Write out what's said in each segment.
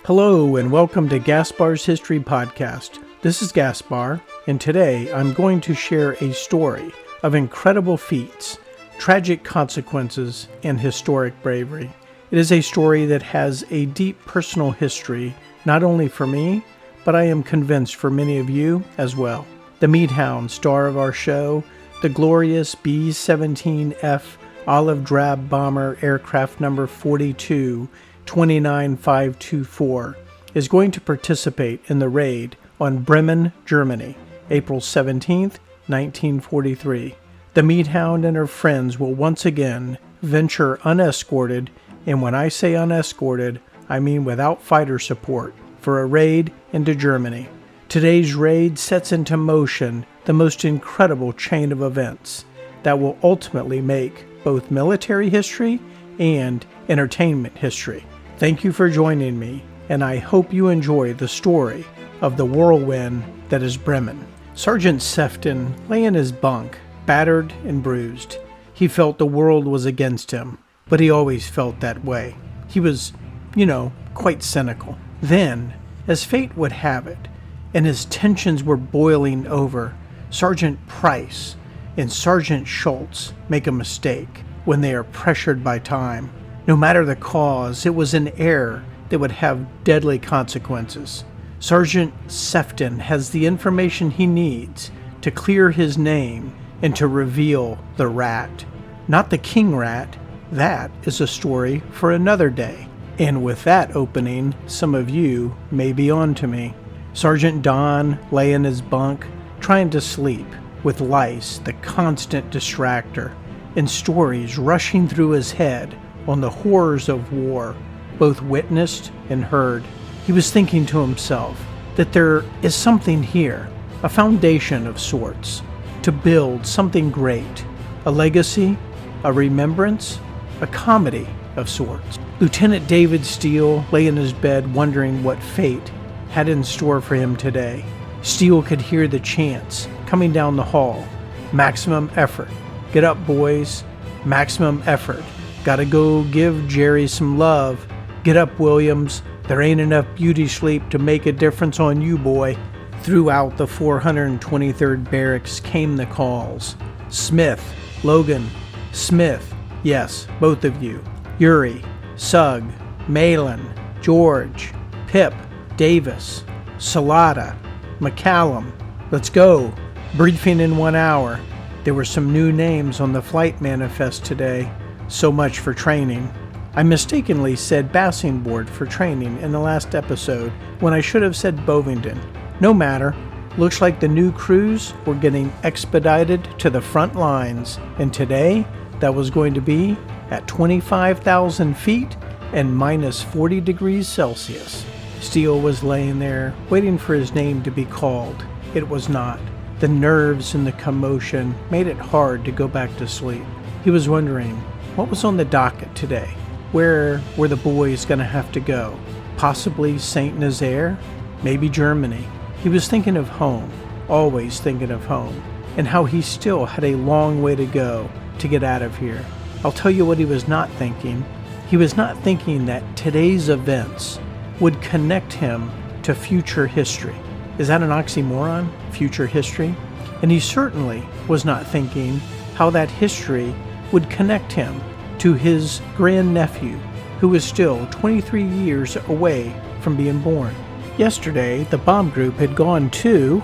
Hello and welcome to Gaspar's History Podcast. This is Gaspar, and today I'm going to share a story of incredible feats, tragic consequences, and historic bravery. It is a story that has a deep personal history, not only for me, but I am convinced for many of you as well. The Meat Hound, star of our show, the glorious B-17F olive drab bomber aircraft number 42, 29524, is going to participate in the raid on Bremen, Germany, April 17, 1943. The Meat Hound and her friends will once again venture unescorted, and when I say unescorted, I mean without fighter support, for a raid into Germany. Today's raid sets into motion the most incredible chain of events that will ultimately make both military history and entertainment history. Thank you for joining me, and I hope you enjoy the story of the whirlwind that is Bremen. Sergeant Sefton lay in his bunk, battered and bruised. He felt the world was against him, but he always felt that way. He was, quite cynical. Then, as fate would have it, and his tensions were boiling over, Sergeant Price and Sergeant Schultz make a mistake when they are pressured by time. No matter the cause, it was an error that would have deadly consequences. Sergeant Sefton has the information he needs to clear his name and to reveal the rat. Not the king rat. That is a story for another day. And with that opening, some of you may be on to me. Sergeant Don lay in his bunk, trying to sleep, with lice, the constant distractor, and stories rushing through his head on the horrors of war, both witnessed and heard. He was thinking to himself that there is something here, a foundation of sorts, to build something great, a legacy, a remembrance, a comedy of sorts. Lieutenant David Steele lay in his bed wondering what fate had in store for him today. Steele could hear the chants coming down the hall. Maximum effort. Get up, boys. Maximum effort. Gotta go give Jerry some love. Get up, Williams. There ain't enough beauty sleep to make a difference on you, boy. Throughout the 423rd Barracks came the calls. Smith, Logan, Smith, yes, both of you. Yuri, Sugg, Malin, George, Pip, Davis, Salata, McCallum. Let's go. Briefing in 1 hour. There were some new names on the flight manifest today. So much for training. I mistakenly said Bassing Board for training in the last episode when I should have said Bovingdon. No matter. Looks like the new crews were getting expedited to the front lines, and today that was going to be at 25,000 feet and minus 40 degrees Celsius. Steele was laying there, waiting for his name to be called. It was not. The nerves and the commotion made it hard to go back to sleep. He was wondering, what was on the docket today? Where were the boys going to have to go? Possibly St. Nazaire? Maybe Germany. He was thinking of home, always thinking of home, and how he still had a long way to go to get out of here. I'll tell you what he was not thinking. He was not thinking that today's events would connect him to future history. Is that an oxymoron? Future history? And he certainly was not thinking how that history would connect him to his grandnephew, who is still 23 years away from being born. Yesterday, the bomb group had gone to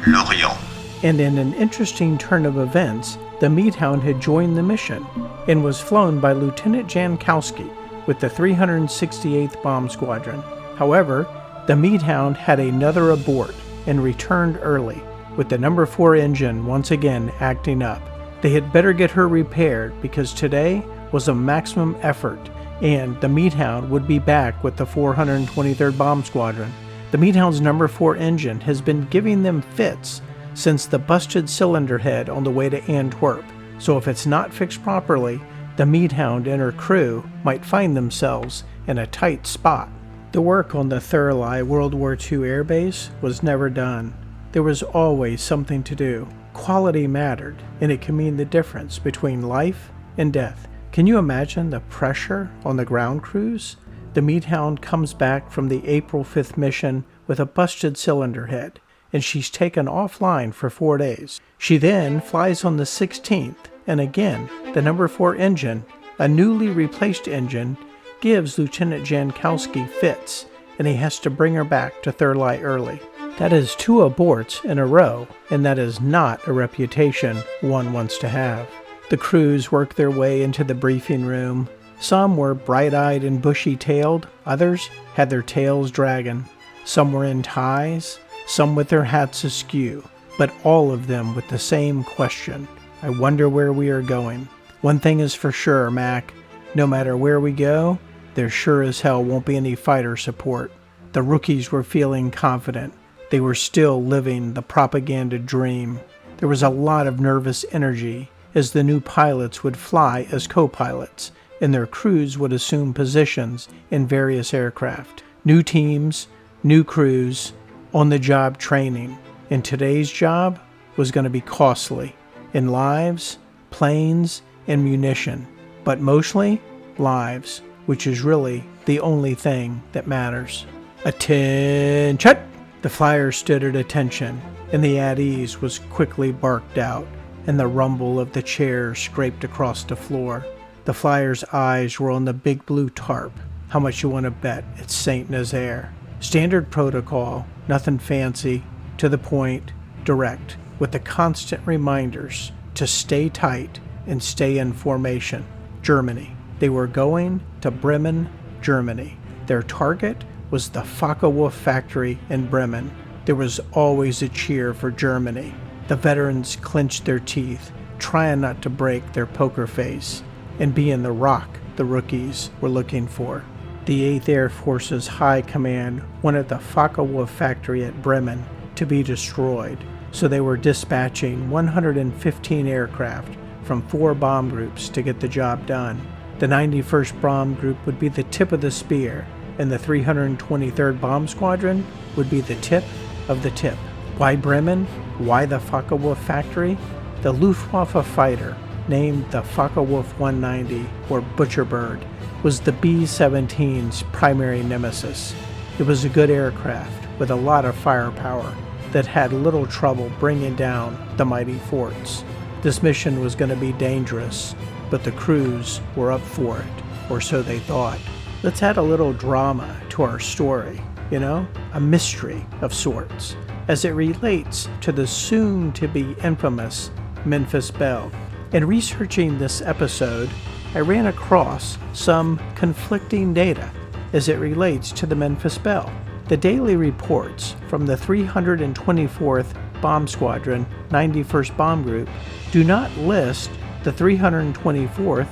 Lorient. And in an interesting turn of events, the Meat Hound had joined the mission and was flown by Lieutenant Jankowski with the 368th Bomb Squadron. However, the Meat Hound had another abort and returned early, with the number 4 engine once again acting up. They had better get her repaired because today was a maximum effort, and the Meat Hound would be back with the 423rd Bomb Squadron. The Meat Hound's number 4 engine has been giving them fits since the busted cylinder head on the way to Antwerp, so if it's not fixed properly, the Meat Hound and her crew might find themselves in a tight spot. The work on the Thurley World War II airbase was never done. There was always something to do. Quality mattered, and it can mean the difference between life and death. Can you imagine the pressure on the ground crews? The Meat Hound comes back from the April 5th mission with a busted cylinder head, and she's taken offline for 4 days. She then flies on the 16th, and again, the number 4 engine, a newly replaced engine, gives Lieutenant Jankowski fits, and he has to bring her back to Third Eye early. That is 2 aborts in a row, and that is not a reputation one wants to have. The crews work their way into the briefing room. Some were bright-eyed and bushy-tailed, others had their tails dragging. Some were in ties, some with their hats askew, but all of them with the same question: I wonder where we are going. One thing is for sure, Mac, no matter where we go, there sure as hell won't be any fighter support. The rookies were feeling confident. They were still living the propaganda dream. There was a lot of nervous energy as the new pilots would fly as co-pilots, and their crews would assume positions in various aircraft. New teams, new crews, on-the-job training. And today's job was going to be costly in lives, planes, and munition, but mostly lives, which is really the only thing that matters. Attention! The flyers stood at attention, and the at ease was quickly barked out, and the rumble of the chairs scraped across the floor. The flyers' eyes were on the big blue tarp. How much you want to bet it's Saint Nazaire? Standard protocol, nothing fancy, to the point, direct, with the constant reminders to stay tight and stay in formation. Germany. They were going to Bremen, Germany. Their target was the Focke-Wulf factory in Bremen. There was always a cheer for Germany. The veterans clenched their teeth, trying not to break their poker face and be in the rock the rookies were looking for. The 8th Air Force's High Command wanted the Focke-Wulf factory at Bremen to be destroyed, so they were dispatching 115 aircraft from 4 bomb groups to get the job done. The 91st Bomb Group would be the tip of the spear, and the 323rd Bomb Squadron would be the tip of the tip. Why Bremen? Why the Focke-Wulf factory? The Luftwaffe fighter, named the Focke-Wulf 190, or Butcherbird, was the B-17's primary nemesis. It was a good aircraft with a lot of firepower that had little trouble bringing down the mighty forts. This mission was going to be dangerous, but the crews were up for it, or so they thought. Let's add a little drama to our story, a mystery of sorts, as it relates to the soon-to-be infamous Memphis Belle. In researching this episode, I ran across some conflicting data as it relates to the Memphis Belle. The daily reports from the 324th Bomb Squadron, 91st Bomb Group, do not list the 324th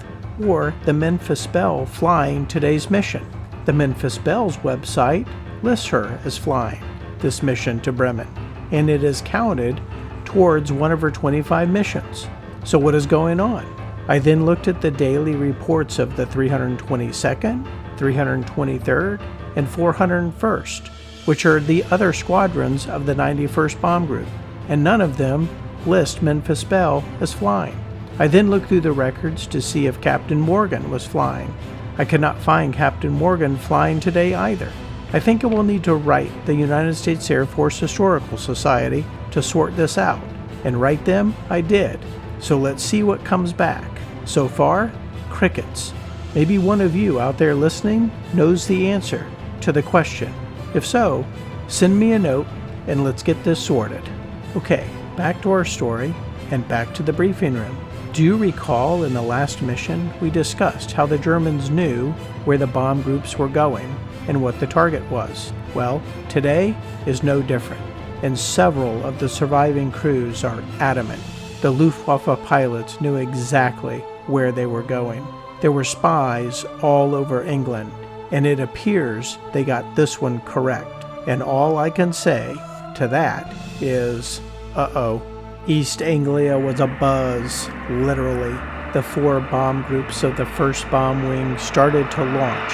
or the Memphis Belle flying today's mission. The Memphis Belle's website lists her as flying this mission to Bremen, and it is counted towards one of her 25 missions. So what is going on? I then looked at the daily reports of the 322nd, 323rd, and 401st, which are the other squadrons of the 91st Bomb Group, and none of them list Memphis Belle as flying. I then looked through the records to see if Captain Morgan was flying. I could not find Captain Morgan flying today either. I think I will need to write the United States Air Force Historical Society to sort this out, and write them I did. So let's see what comes back. So far, crickets. Maybe one of you out there listening knows the answer to the question. If so, send me a note and let's get this sorted. Okay, back to our story and back to the briefing room. Do you recall in the last mission we discussed how the Germans knew where the bomb groups were going and what the target was? Well, today is no different, and several of the surviving crews are adamant. The Luftwaffe pilots knew exactly where they were going. There were spies all over England, and it appears they got this one correct. And all I can say to that is, uh-oh. East Anglia was abuzz, literally. The 4 bomb groups of the 1st Bomb Wing started to launch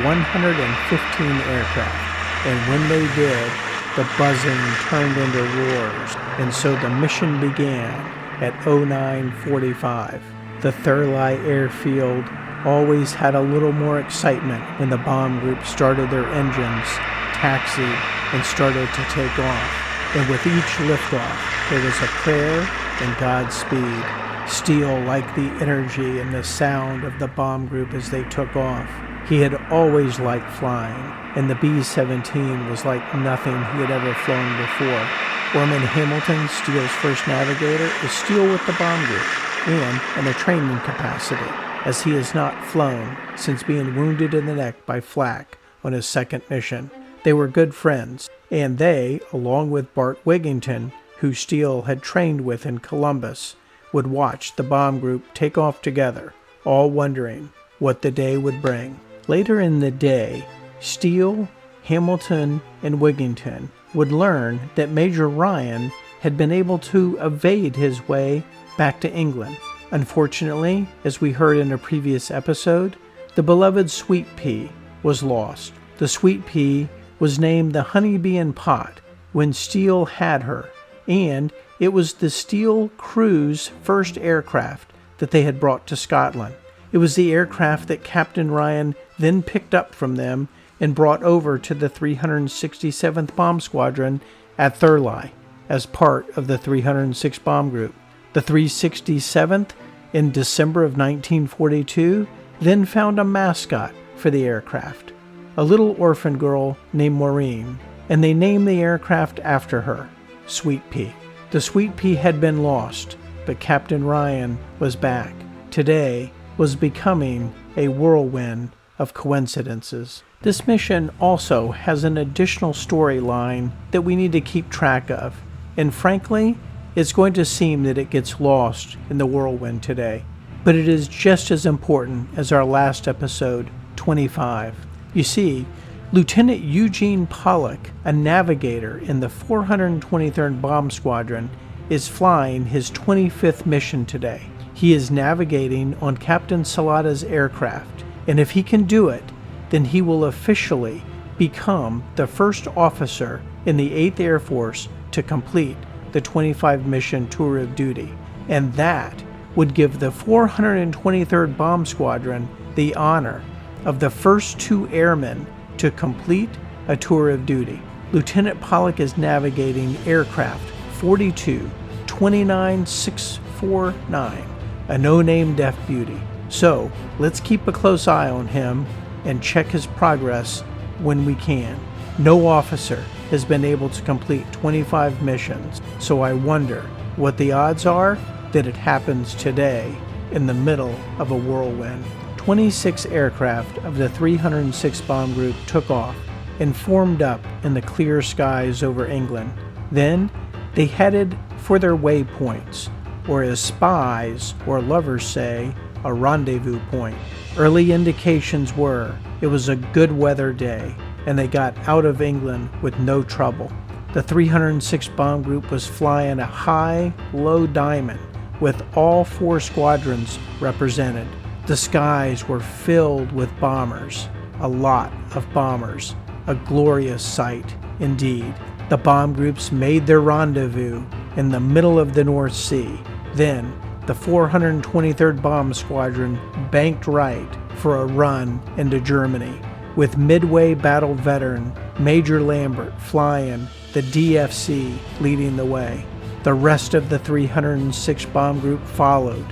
115 aircraft, and when they did, the buzzing turned into roars, and so the mission began at 09:45. The Thurley airfield always had a little more excitement when the bomb group started their engines, taxied, and started to take off. And with each liftoff, there was a prayer and Godspeed. Steele liked the energy and the sound of the bomb group as they took off. He had always liked flying, and the B-17 was like nothing he had ever flown before. Orman Hamilton, Steele's first navigator, is Steele with the bomb group, and in a training capacity, as he has not flown since being wounded in the neck by flak on his second mission. They were good friends, and they, along with Bart Wigington, who Steele had trained with in Columbus, would watch the bomb group take off together, all wondering what the day would bring. Later in the day, Steele, Hamilton, and Wigington would learn that Major Ryan had been able to evade his way back to England. Unfortunately, as we heard in a previous episode, the beloved Sweet Pea was lost. The Sweet Pea was named the Honeybee and Pot when Steele had her, and it was the Steele crew's first aircraft that they had brought to Scotland. It was the aircraft that Captain Ryan then picked up from them and brought over to the 367th Bomb Squadron at Thurley as part of the 306 Bomb Group. The 367th, in December of 1942, then found a mascot for the aircraft, a little orphan girl named Maureen, and they named the aircraft after her, Sweet Pea. The Sweet Pea had been lost, but Captain Ryan was back. Today was becoming a whirlwind of coincidences. This mission also has an additional storyline that we need to keep track of, and frankly, it's going to seem that it gets lost in the whirlwind today, but it is just as important as our last episode, 25. You see, Lieutenant Eugene Pollock, a navigator in the 423rd Bomb Squadron, is flying his 25th mission today. He is navigating on Captain Salada's aircraft, and if he can do it, then he will officially become the first officer in the 8th Air Force to complete the 25 mission tour of duty, and that would give the 423rd Bomb Squadron the honor of the first 2 airmen to complete a tour of duty. Lieutenant Pollock is navigating aircraft 4229649, a no-name deaf beauty. So let's keep a close eye on him and check his progress when we can. No officer has been able to complete 25 missions, so I wonder what the odds are that it happens today in the middle of a whirlwind. 26 aircraft of the 306 Bomb Group took off and formed up in the clear skies over England. Then they headed for their waypoints, or as spies or lovers say, a rendezvous point. Early indications were it was a good weather day, and they got out of England with no trouble. The 306 Bomb Group was flying a high-low diamond with all 4 squadrons represented. The skies were filled with bombers, a lot of bombers, a glorious sight indeed. The bomb groups made their rendezvous in the middle of the North Sea. Then the 423rd Bomb Squadron banked right for a run into Germany, with Midway battle veteran Major Lambert flying the DFC leading the way. The rest of the 306 Bomb Group followed.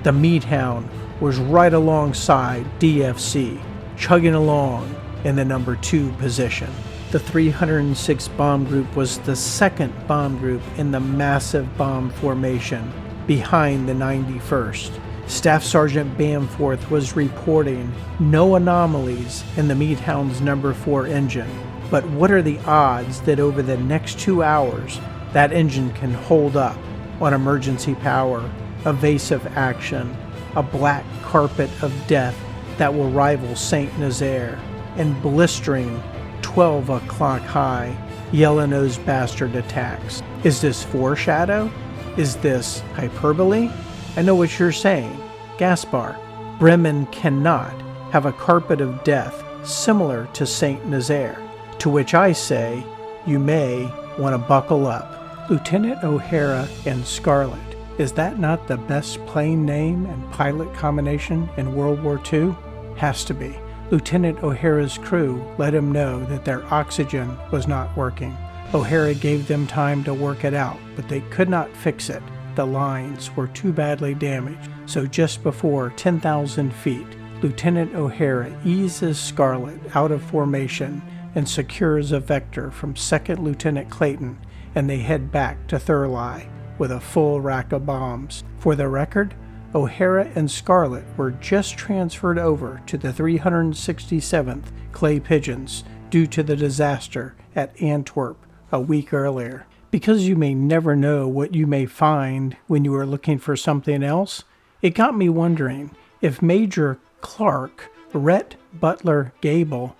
The Meat Hound was right alongside DFC, chugging along in the number 2 position. The 306 Bomb Group was the second bomb group in the massive bomb formation behind the 91st. Staff Sergeant Bamforth was reporting no anomalies in the Meat Hound's number 4 engine, but what are the odds that over the next 2 hours that engine can hold up on emergency power, evasive action, a black carpet of death that will rival Saint Nazaire, and blistering 12 o'clock high, yellow-nosed bastard attacks? Is this foreshadow? Is this hyperbole? I know what you're saying. Gaspar, Bremen cannot have a carpet of death similar to Saint Nazaire. To which I say, you may want to buckle up. Lieutenant O'Hara and Scarlett Is that not the best plane name and pilot combination in World War II? Has to be. Lieutenant O'Hara's crew let him know that their oxygen was not working. O'Hara gave them time to work it out, but they could not fix it. The lines were too badly damaged, so just before 10,000 feet, Lieutenant O'Hara eases Scarlett out of formation and secures a vector from 2nd Lieutenant Clayton, and they head back to Thurley with a full rack of bombs. For the record, O'Hara and Scarlett were just transferred over to the 367th Clay Pigeons due to the disaster at Antwerp a week earlier. Because you may never know what you may find when you are looking for something else, it got me wondering if Major Clark, Rhett Butler Gable,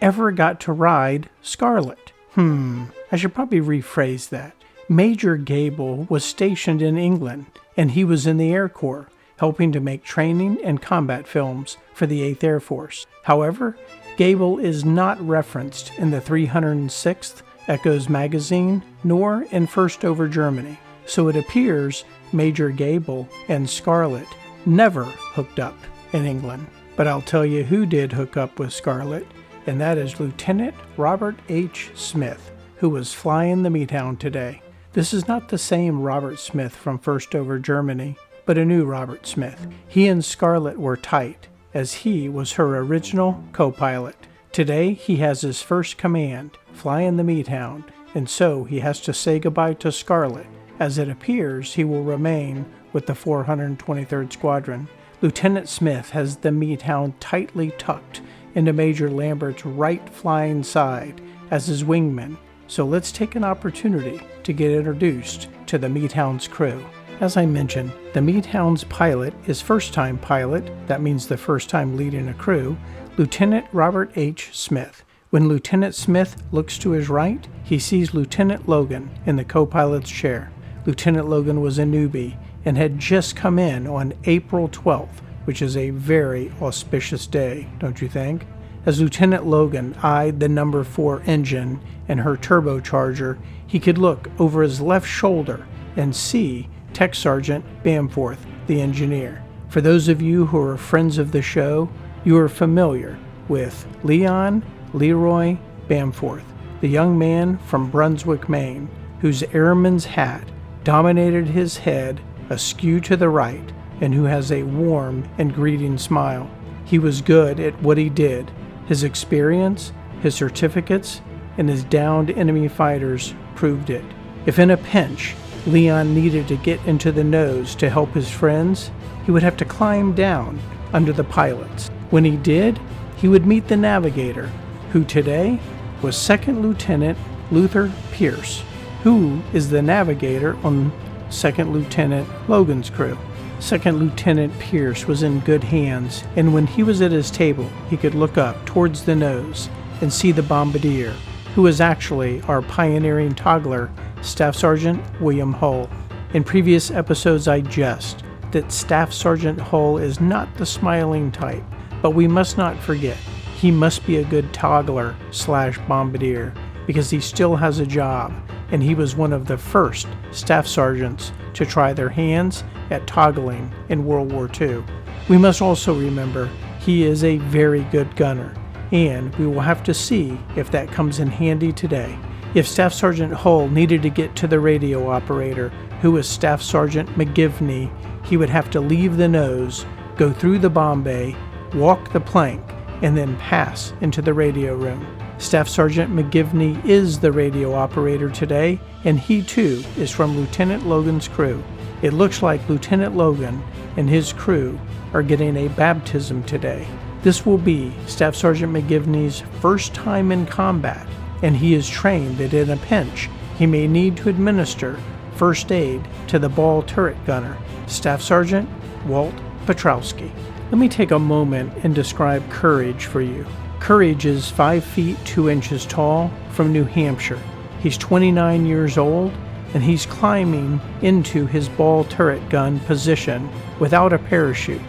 ever got to ride Scarlett. I should probably rephrase that. Major Gable was stationed in England, and he was in the Air Corps, helping to make training and combat films for the 8th Air Force. However, Gable is not referenced in the 306th Echoes magazine, nor in First Over Germany, so it appears Major Gable and Scarlett never hooked up in England. But I'll tell you who did hook up with Scarlett, and that is Lieutenant Robert H. Smith, who was flying the Meat Hound today. This is not the same Robert Smith from First Over Germany, but a new Robert Smith. He and Scarlett were tight, as he was her original co-pilot. Today, he has his first command, flying the Meat Hound, and so he has to say goodbye to Scarlett, as it appears he will remain with the 423rd Squadron. Lieutenant Smith has the Meat Hound tightly tucked into Major Lambert's right flying side as his wingman, so let's take an opportunity to get introduced to the Meat Hound's crew. As I mentioned, the Meat Hound's pilot is first-time pilot, that means the first time leading a crew, Lieutenant Robert H. Smith. When Lieutenant Smith looks to his right, he sees Lieutenant Logan in the co-pilot's chair. Lieutenant Logan was a newbie and had just come in on April 12th, which is a very auspicious day, don't you think? As Lieutenant Logan eyed the number 4 engine and her turbocharger, he could look over his left shoulder and see Tech Sergeant Bamforth, the engineer. For those of you who are friends of the show, you are familiar with Leon Leroy Bamforth, the young man from Brunswick, Maine, whose airman's hat dominated his head askew to the right and who has a warm and greeting smile. He was good at what he did. His experience, his certificates, and his downed enemy fighters proved it. If in a pinch, Leon needed to get into the nose to help his friends, he would have to climb down under the pilots. When he did, he would meet the navigator, who today was 2nd Lieutenant Luther Pierce, who is the navigator on 2nd Lieutenant Logan's crew. 2nd Lieutenant Pierce was in good hands, and when he was at his table, he could look up towards the nose and see the bombardier, who was actually our pioneering toggler, Staff Sergeant William Hull. In previous episodes, I jest that Staff Sergeant Hull is not the smiling type, but we must not forget he must be a good toggler / bombardier because he still has a job, and he was one of the first staff sergeants to try their hands at toggling in World War II. We must also remember he is a very good gunner, and we will have to see if that comes in handy today. If Staff Sergeant Hull needed to get to the radio operator, who was Staff Sergeant McGivney, he would have to leave the nose, go through the bomb bay, walk the plank, and then pass into the radio room. Staff Sergeant McGivney is the radio operator today, and he too is from Lieutenant Logan's crew. It looks like Lieutenant Logan and his crew are getting a baptism today. This will be Staff Sergeant McGivney's first time in combat, and he is trained that in a pinch he may need to administer first aid to the ball turret gunner, Staff Sergeant Walt Petrowski. Let me take a moment and describe Courage for you. Courage is 5 feet 2 inches tall from New Hampshire. He's 29 years old, and he's climbing into his ball turret gun position without a parachute,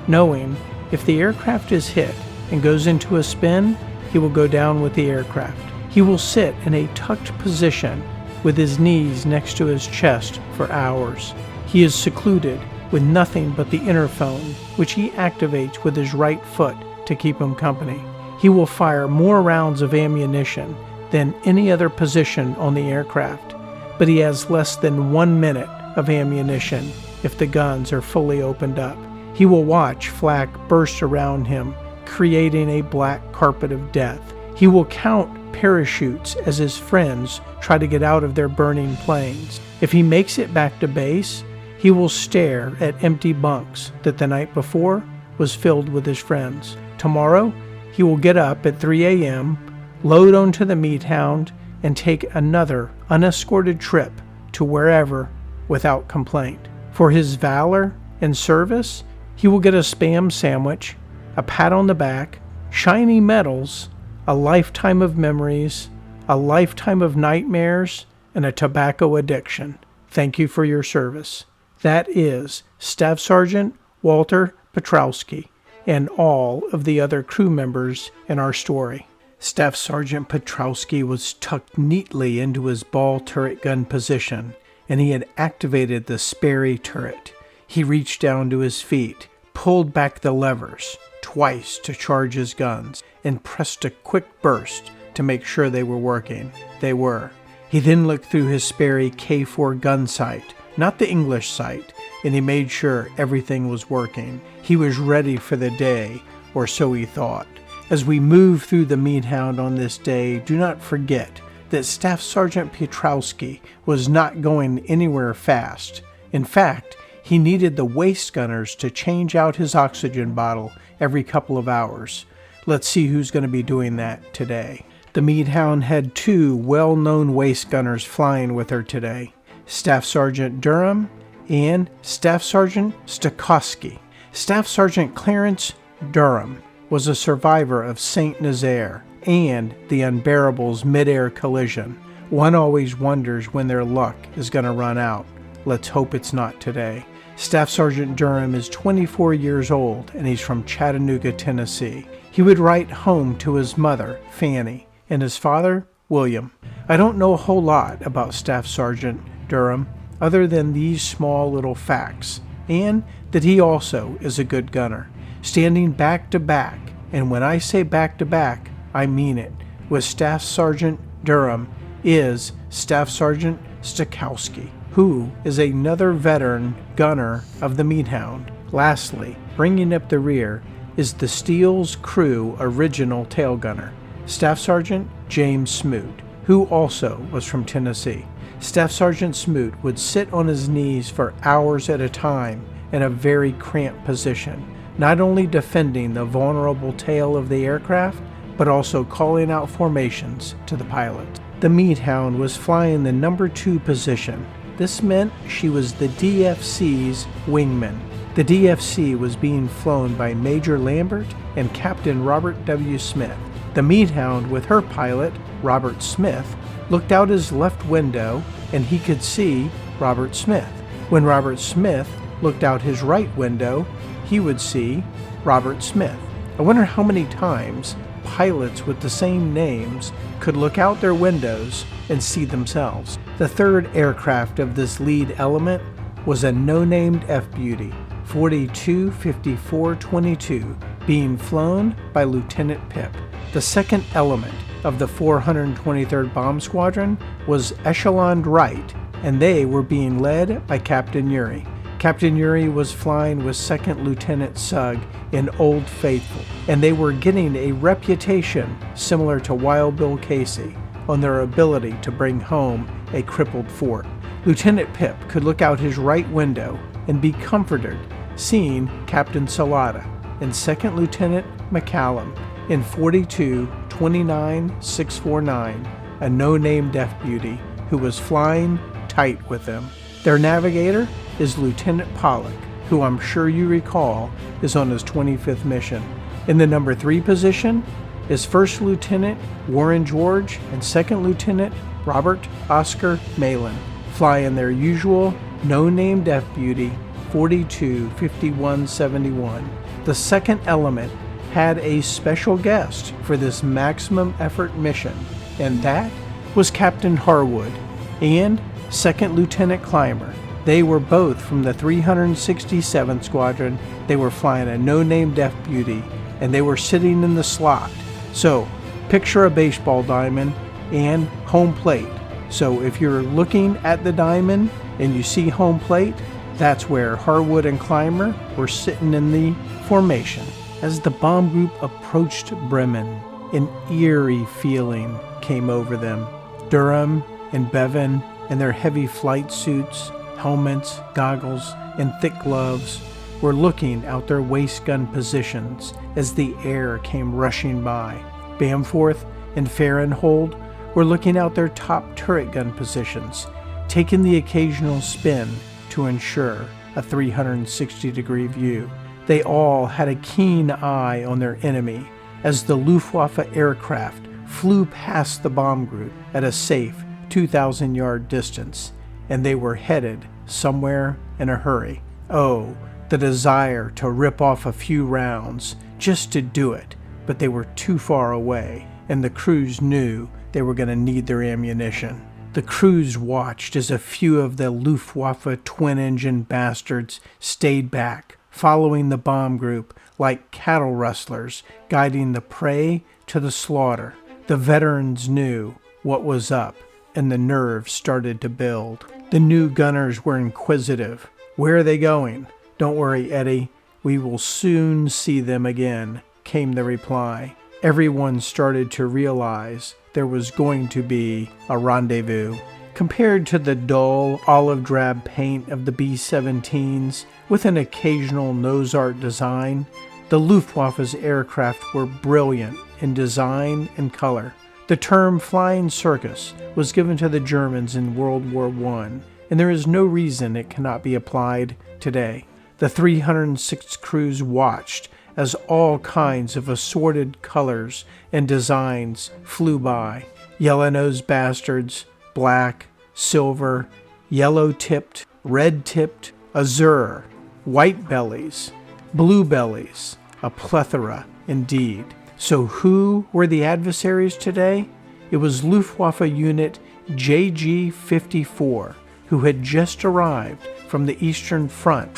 knowing if the aircraft is hit and goes into a spin, he will go down with the aircraft. He will sit in a tucked position with his knees next to his chest for hours. He is secluded with nothing but the interphone, which he activates with his right foot to keep him company. He will fire more rounds of ammunition than any other position on the aircraft, but he has less than 1 minute of ammunition if the guns are fully opened up. He will watch flak burst around him, creating a black carpet of death. He will count parachutes as his friends try to get out of their burning planes. If he makes it back to base, he will stare at empty bunks that the night before was filled with his friends. Tomorrow, he will get up at 3 a.m., load onto the Meat Hound, and take another unescorted trip to wherever without complaint. For his valor and service, he will get a Spam sandwich, a pat on the back, shiny medals, a lifetime of memories, a lifetime of nightmares, and a tobacco addiction. Thank you for your service. That is Staff Sergeant Walter Petrowski and all of the other crew members in our story. Staff Sergeant Petrowski was tucked neatly into his ball turret gun position, and he had activated the Sperry turret. He reached down to his feet, pulled back the levers twice to charge his guns, and pressed a quick burst to make sure they were working. They were. He then looked through his Sperry K4 gun sight, not the English sight, and he made sure everything was working. He was ready for the day, or so he thought. As we move through the Meat Hound on this day, do not forget that Staff Sergeant Petrowski was not going anywhere fast. In fact, he needed the waist gunners to change out his oxygen bottle every couple of hours. Let's see who's going to be doing that today. The Meat Hound had 2 well-known waist gunners flying with her today, Staff Sergeant Durham and Staff Sergeant Stokowski. Staff Sergeant Clarence Durham was a survivor of St. Nazaire and the Unbearable's mid-air collision. One always wonders when their luck is going to run out. Let's hope it's not today. Staff Sergeant Durham is 24 years old and he's from Chattanooga, Tennessee. He would write home to his mother, Fanny, and his father, William. I don't know a whole lot about Staff Sergeant Durham other than these small little facts, and that he also is a good gunner, standing back to back, and when I say back to back, I mean it, with Staff Sergeant Durham is Staff Sergeant Stokowski, who is another veteran gunner of the Meat Hound. Lastly, bringing up the rear is the Steele's crew original tail gunner, Staff Sergeant James Smoot, who also was from Tennessee. Staff Sergeant Smoot would sit on his knees for hours at a time in a very cramped position, not only defending the vulnerable tail of the aircraft, but also calling out formations to the pilots. The Meat Hound was flying the number 2 position. This meant she was the DFC's wingman. The DFC was being flown by Major Lambert and Captain Robert W. Smith. The Meat Hound, with her pilot, Robert Smith, looked out his left window and he could see Robert Smith. When Robert Smith looked out his right window, he would see Robert Smith. I wonder how many times pilots with the same names could look out their windows and see themselves. The third aircraft of this lead element was a no-named F-Beauty, 425422, being flown by Lieutenant Pip. The second element of the 423rd Bomb Squadron was echeloned right, and they were being led by Captain Urey. Captain Urey was flying with 2nd Lieutenant Sugg in Old Faithful, and they were getting a reputation similar to Wild Bill Casey on their ability to bring home a crippled fort. Lieutenant Pip could look out his right window and be comforted seeing Captain Salata and 2nd Lieutenant McCallum in 4229649, a no-named F-Beauty who was flying tight with them. Their navigator is Lieutenant Pollock, who I'm sure you recall is on his 25th mission. In the number 3 position is 1st Lieutenant Warren George and 2nd Lieutenant Robert Oscar Malin, flying their usual no-named F-Beauty 425171. The second element had a special guest for this maximum effort mission, and that was Captain Harwood and 2nd Lieutenant Clymer. They were both from the 367th Squadron. They were flying a no-name Deaf Beauty, and they were sitting in the slot. So, picture a baseball diamond and home plate. So if you're looking at the diamond and you see home plate, that's where Harwood and Clymer were sitting in the formation. As the bomb group approached Bremen, an eerie feeling came over them. Durham and Bevan, in their heavy flight suits, helmets, goggles, and thick gloves, were looking out their waist gun positions as the air came rushing by. Bamforth and Farrenhold were looking out their top turret gun positions, taking the occasional spin to ensure a 360-degree view. They all had a keen eye on their enemy as the Luftwaffe aircraft flew past the bomb group at a safe 2,000-yard distance, and they were headed somewhere in a hurry. Oh, the desire to rip off a few rounds just to do it, but they were too far away, and the crews knew they were going to need their ammunition. The crews watched as a few of the Luftwaffe twin-engine bastards stayed back, following the bomb group like cattle rustlers, guiding the prey to the slaughter. The veterans knew what was up, and the nerves started to build. The new gunners were inquisitive. "Where are they going?" "Don't worry, Eddie. We will soon see them again," came the reply. Everyone started to realize there was going to be a rendezvous. Compared to the dull olive drab paint of the B-17s with an occasional nose art design, the Luftwaffe's aircraft were brilliant in design and color. The term flying circus was given to the Germans in World War I, and there is no reason it cannot be applied today. The 306th crews watched as all kinds of assorted colors and designs flew by. Yellow-nosed bastards, black, silver, yellow-tipped, red-tipped, azure, white bellies, blue bellies, a plethora indeed. So who were the adversaries today? It was Luftwaffe unit JG-54, who had just arrived from the Eastern Front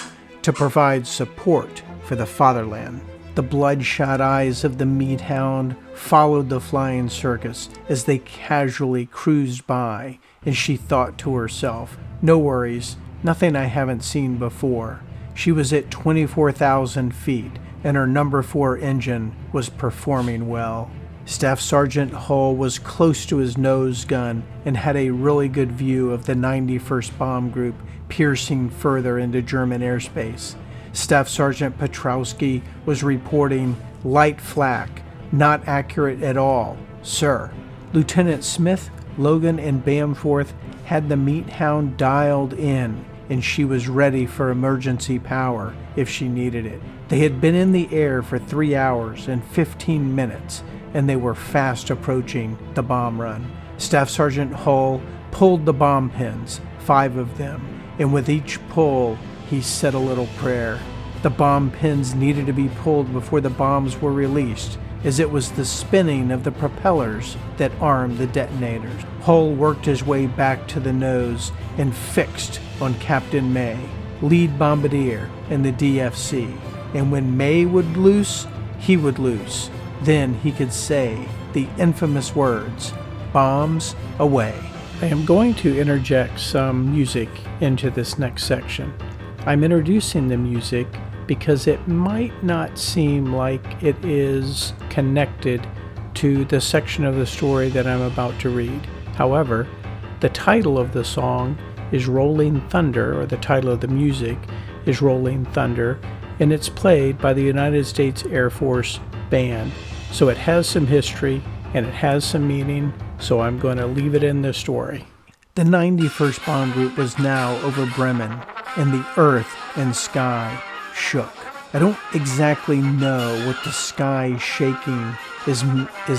to provide support for the fatherland. The bloodshot eyes of the Meat Hound followed the flying circus as they casually cruised by, and she thought to herself, "No worries, nothing I haven't seen before." She was at 24,000 feet, and her number 4 engine was performing well. Staff Sergeant Hull was close to his nose gun and had a really good view of the 91st Bomb Group piercing further into German airspace. Staff Sergeant Petrowski was reporting light flak, not accurate at all, sir. Lieutenant Smith, Logan, and Bamforth had the Meat Hound dialed in, and she was ready for emergency power if she needed it. They had been in the air for 3 hours and 15 minutes, and they were fast approaching the bomb run. Staff Sergeant Hull pulled the bomb pins, 5 of them, and with each pull, he said a little prayer. The bomb pins needed to be pulled before the bombs were released, as it was the spinning of the propellers that armed the detonators. Hull worked his way back to the nose and fixed on Captain May, lead bombardier in the DFC. And when May would loose, he would loose. Then he could say the infamous words, "Bombs away." I am going to interject some music into this next section. I'm introducing the music because it might not seem like it is connected to the section of the story that I'm about to read. However, the title of the song is Rolling Thunder, or the title of the music is Rolling Thunder, and it's played by the United States Air Force Band. So it has some history and it has some meaning, so I'm going to leave it in the story. The 91st Bomb Group was now over Bremen, and the earth and sky shook. I don't exactly know what the sky shaking is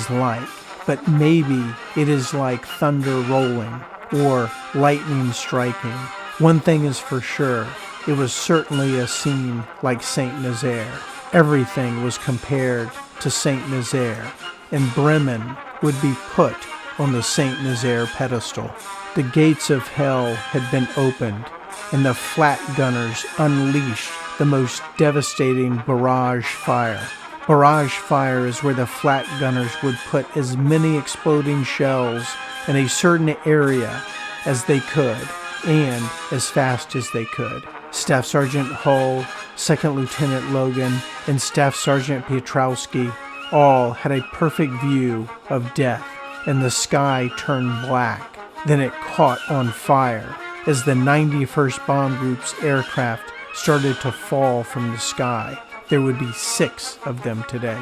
like, but maybe it is like thunder rolling or lightning striking. One thing is for sure, it was certainly a scene like Saint Nazaire. Everything was compared to Saint Nazaire, and Bremen would be put on the Saint Nazaire pedestal. The gates of hell had been opened, and the flak gunners unleashed the most devastating barrage fire. Barrage fire is where the flak gunners would put as many exploding shells in a certain area as they could and as fast as they could. Staff Sergeant Hull, Second Lieutenant Logan, and Staff Sergeant Piotrowski all had a perfect view of death, and the sky turned black. Then it caught on fire as the 91st Bomb Group's aircraft started to fall from the sky. There would be 6 of them today.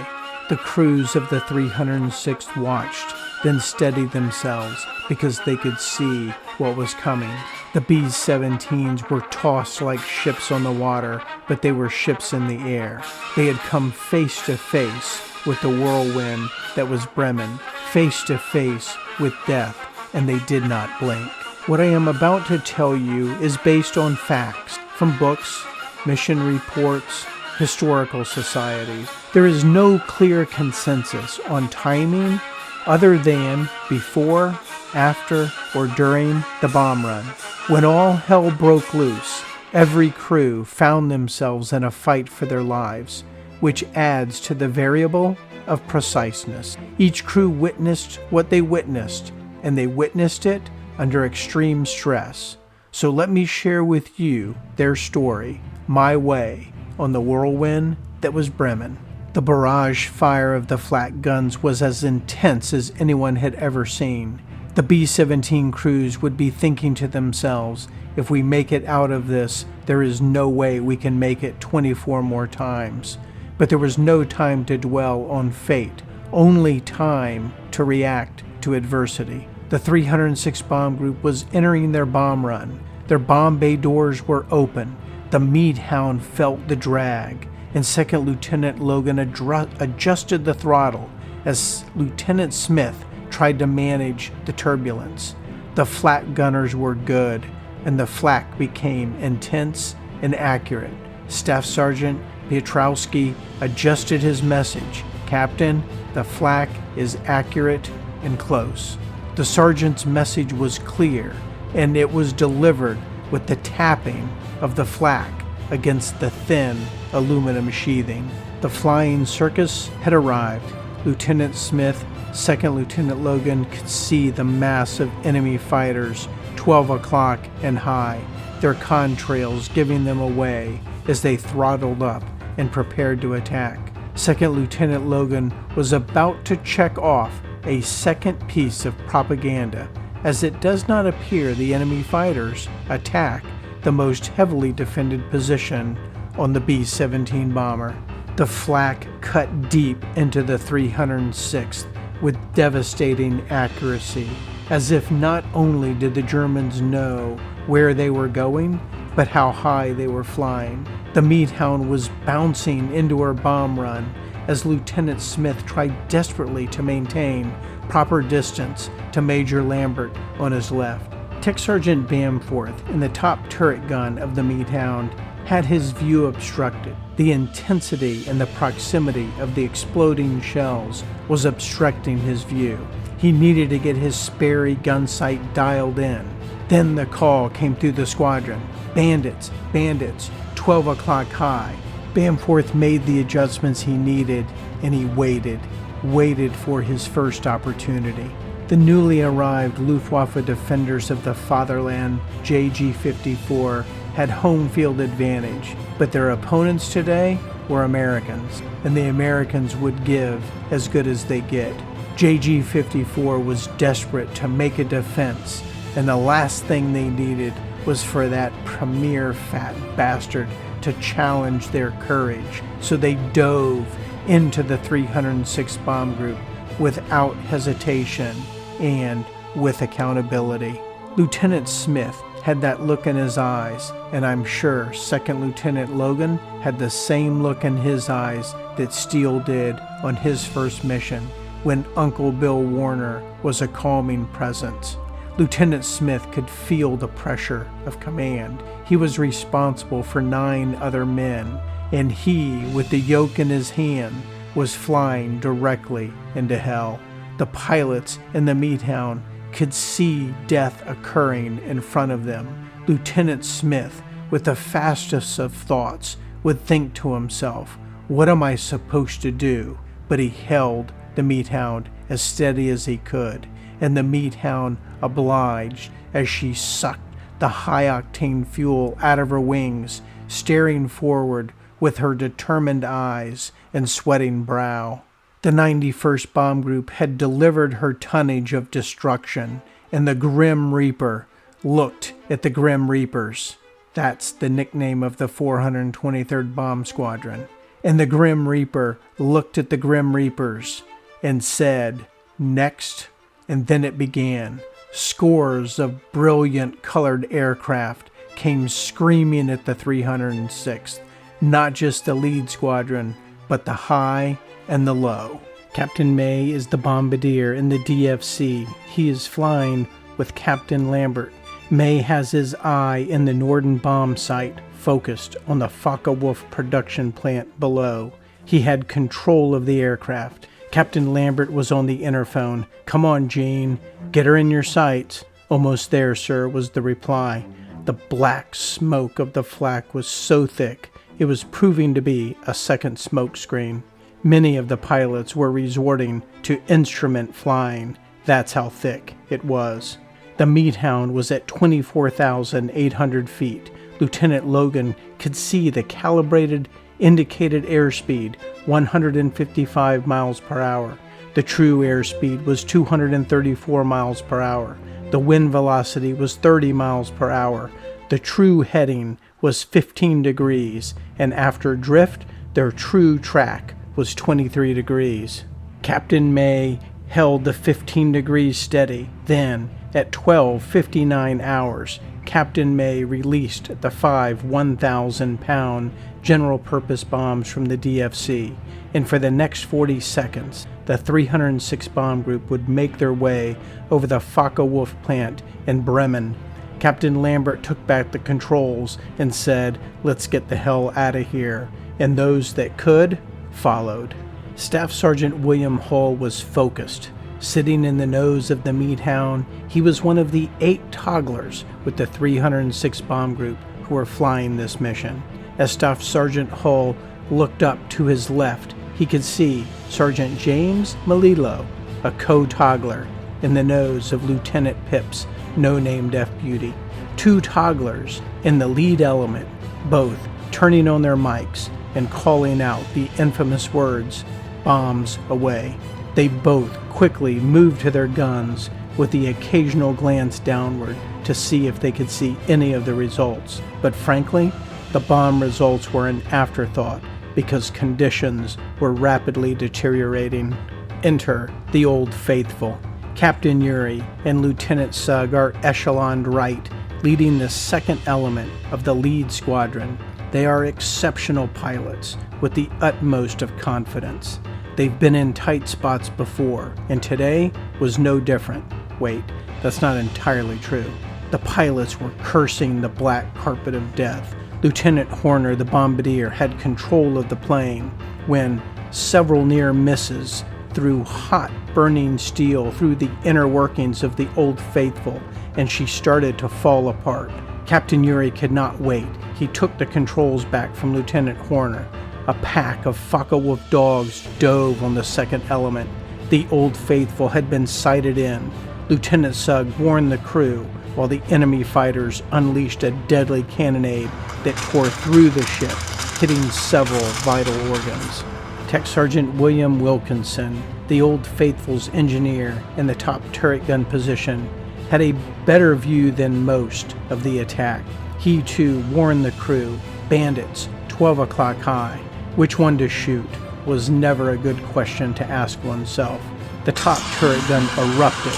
The crews of the 306th watched, then steadied themselves because they could see what was coming. The B-17s were tossed like ships on the water, but they were ships in the air. They had come face to face with the whirlwind that was Bremen, face to face with death, and they did not blink. What I am about to tell you is based on facts from books, mission reports, historical societies. There is no clear consensus on timing other than before, after, or during the bomb run. When all hell broke loose, every crew found themselves in a fight for their lives, which adds to the variable of preciseness. Each crew witnessed what they witnessed, and they witnessed it under extreme stress. So let me share with you their story, my way, on the whirlwind that was Bremen. The barrage fire of the flak guns was as intense as anyone had ever seen. The B-17 crews would be thinking to themselves, if we make it out of this, there is no way we can make it 24 more times. But there was no time to dwell on fate, only time to react to adversity. The 306 Bomb Group was entering their bomb run. Their bomb bay doors were open. The Meat Hound felt the drag, and Second Lieutenant Logan adjusted the throttle as Lieutenant Smith tried to manage the turbulence. The flak gunners were good, and the flak became intense and accurate. Staff Sergeant Piotrowski adjusted his message. Captain, the flak is accurate and close. The sergeant's message was clear, and it was delivered with the tapping of the flak against the thin aluminum sheathing. The flying circus had arrived. Lieutenant Smith, Second Lieutenant Logan could see the mass of enemy fighters, 12 o'clock and high, their contrails giving them away as they throttled up and prepared to attack. Second Lieutenant Logan was about to check off a second piece of propaganda, as it does not appear the enemy fighters attack the most heavily defended position on the B-17 bomber. The flak cut deep into the 306th with devastating accuracy, as if not only did the Germans know where they were going, but how high they were flying. The Meat Hound was bouncing into her bomb run as Lieutenant Smith tried desperately to maintain proper distance to Major Lambert on his left. Tech Sergeant Bamforth, in the top turret gun of the Meat Hound, had his view obstructed. The intensity and the proximity of the exploding shells was obstructing his view. He needed to get his Sperry gun sight dialed in. Then the call came through the squadron. Bandits, bandits, 12 o'clock high. Bamforth made the adjustments he needed, and he waited for his first opportunity. The newly arrived Luftwaffe defenders of the fatherland, JG-54, had home field advantage, but their opponents today were Americans, and the Americans would give as good as they get. JG-54 was desperate to make a defense, and the last thing they needed was for that premier fat bastard to challenge their courage, so they dove into the 306 Bomb Group without hesitation and with accountability. Lieutenant Smith had that look in his eyes, and I'm sure Second Lieutenant Logan had the same look in his eyes that Steele did on his first mission when Uncle Bill Warner was a calming presence. Lieutenant Smith could feel the pressure of command. He was responsible for 9 other men, and he, with the yoke in his hand, was flying directly into hell. The pilots in the Meat Hound could see death occurring in front of them, Lieutenant Smith, with the fastest of thoughts, would think to himself, "What am I supposed to do?" But he held the Meat Hound as steady as he could, and the Meat Hound obliged as she sucked the high-octane fuel out of her wings, staring forward with her determined eyes and sweating brow. The 91st Bomb Group had delivered her tonnage of destruction, and the Grim Reaper looked at the Grim Reapers. That's the nickname of the 423rd Bomb Squadron. And the Grim Reaper looked at the Grim Reapers and said, "Next." And then it began. Scores of brilliant colored aircraft came screaming at the 306th, not just the lead squadron, but the high and the low. Captain May is the bombardier in the DFC. He is flying with Captain Lambert. May has his eye in the Norden bomb site, focused on the Focke-Wulf production plant below. He had control of the aircraft. Captain Lambert was on the interphone. "Come on, Jean. Get her in your sights." "Almost there, sir," was the reply. The black smoke of the flak was so thick, it was proving to be a second smoke screen. Many of the pilots were resorting to instrument flying. That's how thick it was. The Meat Hound was at 24,800 feet. Lieutenant Logan could see the calibrated indicated airspeed, 155 miles per hour. The true airspeed was 234 miles per hour. The wind velocity was 30 miles per hour. The true heading was 15 degrees, and after drift, their true track was 23 degrees. Captain May held the 15 degrees steady. Then, at 12:59 hours, Captain May released the 5 1,000-pound general-purpose bombs from the DFC, and for the next 40 seconds, the 306 Bomb Group would make their way over the Focke-Wulf plant in Bremen. Captain Lambert took back the controls and said, "Let's get the hell out of here," and those that could followed. Staff Sergeant William Hull was focused. Sitting in the nose of the Meat Hound, he was one of the 8 togglers with the 306 Bomb Group who were flying this mission. As Staff Sergeant Hull looked up to his left, he could see Sergeant James Melillo, a co-toggler, in the nose of Lieutenant Pip's no-named F-Beauty. 2 togglers in the lead element, both turning on their mics and calling out the infamous words, "Bombs away." They both quickly moved to their guns with the occasional glance downward to see if they could see any of the results. But frankly, the bomb results were an afterthought because conditions were rapidly deteriorating. Enter the Old Faithful. Captain Yuri and Lieutenant Sugg are echeloned right, leading the second element of the lead squadron. They are exceptional pilots with the utmost of confidence. They've been in tight spots before, and today was no different. Wait, that's not entirely true. The pilots were cursing the black carpet of death. Lieutenant Horner, the bombardier, had control of the plane when several near misses threw hot, burning steel through the inner workings of the Old Faithful, and she started to fall apart. Captain Yuri could not wait. He took the controls back from Lieutenant Horner. A pack of Focke-Wulf dogs dove on the second element. The Old Faithful had been sighted in. Lieutenant Sugg warned the crew while the enemy fighters unleashed a deadly cannonade that tore through the ship, hitting several vital organs. Tech Sergeant William Wilkinson, the Old Faithful's engineer in the top turret gun position, had a better view than most of the attack. He too warned the crew, bandits, 12 o'clock high. Which one to shoot was never a good question to ask oneself. The top turret gun erupted,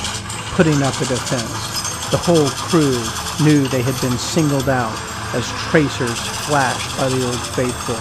putting up a defense. The whole crew knew they had been singled out as tracers flashed by the Old Faithful.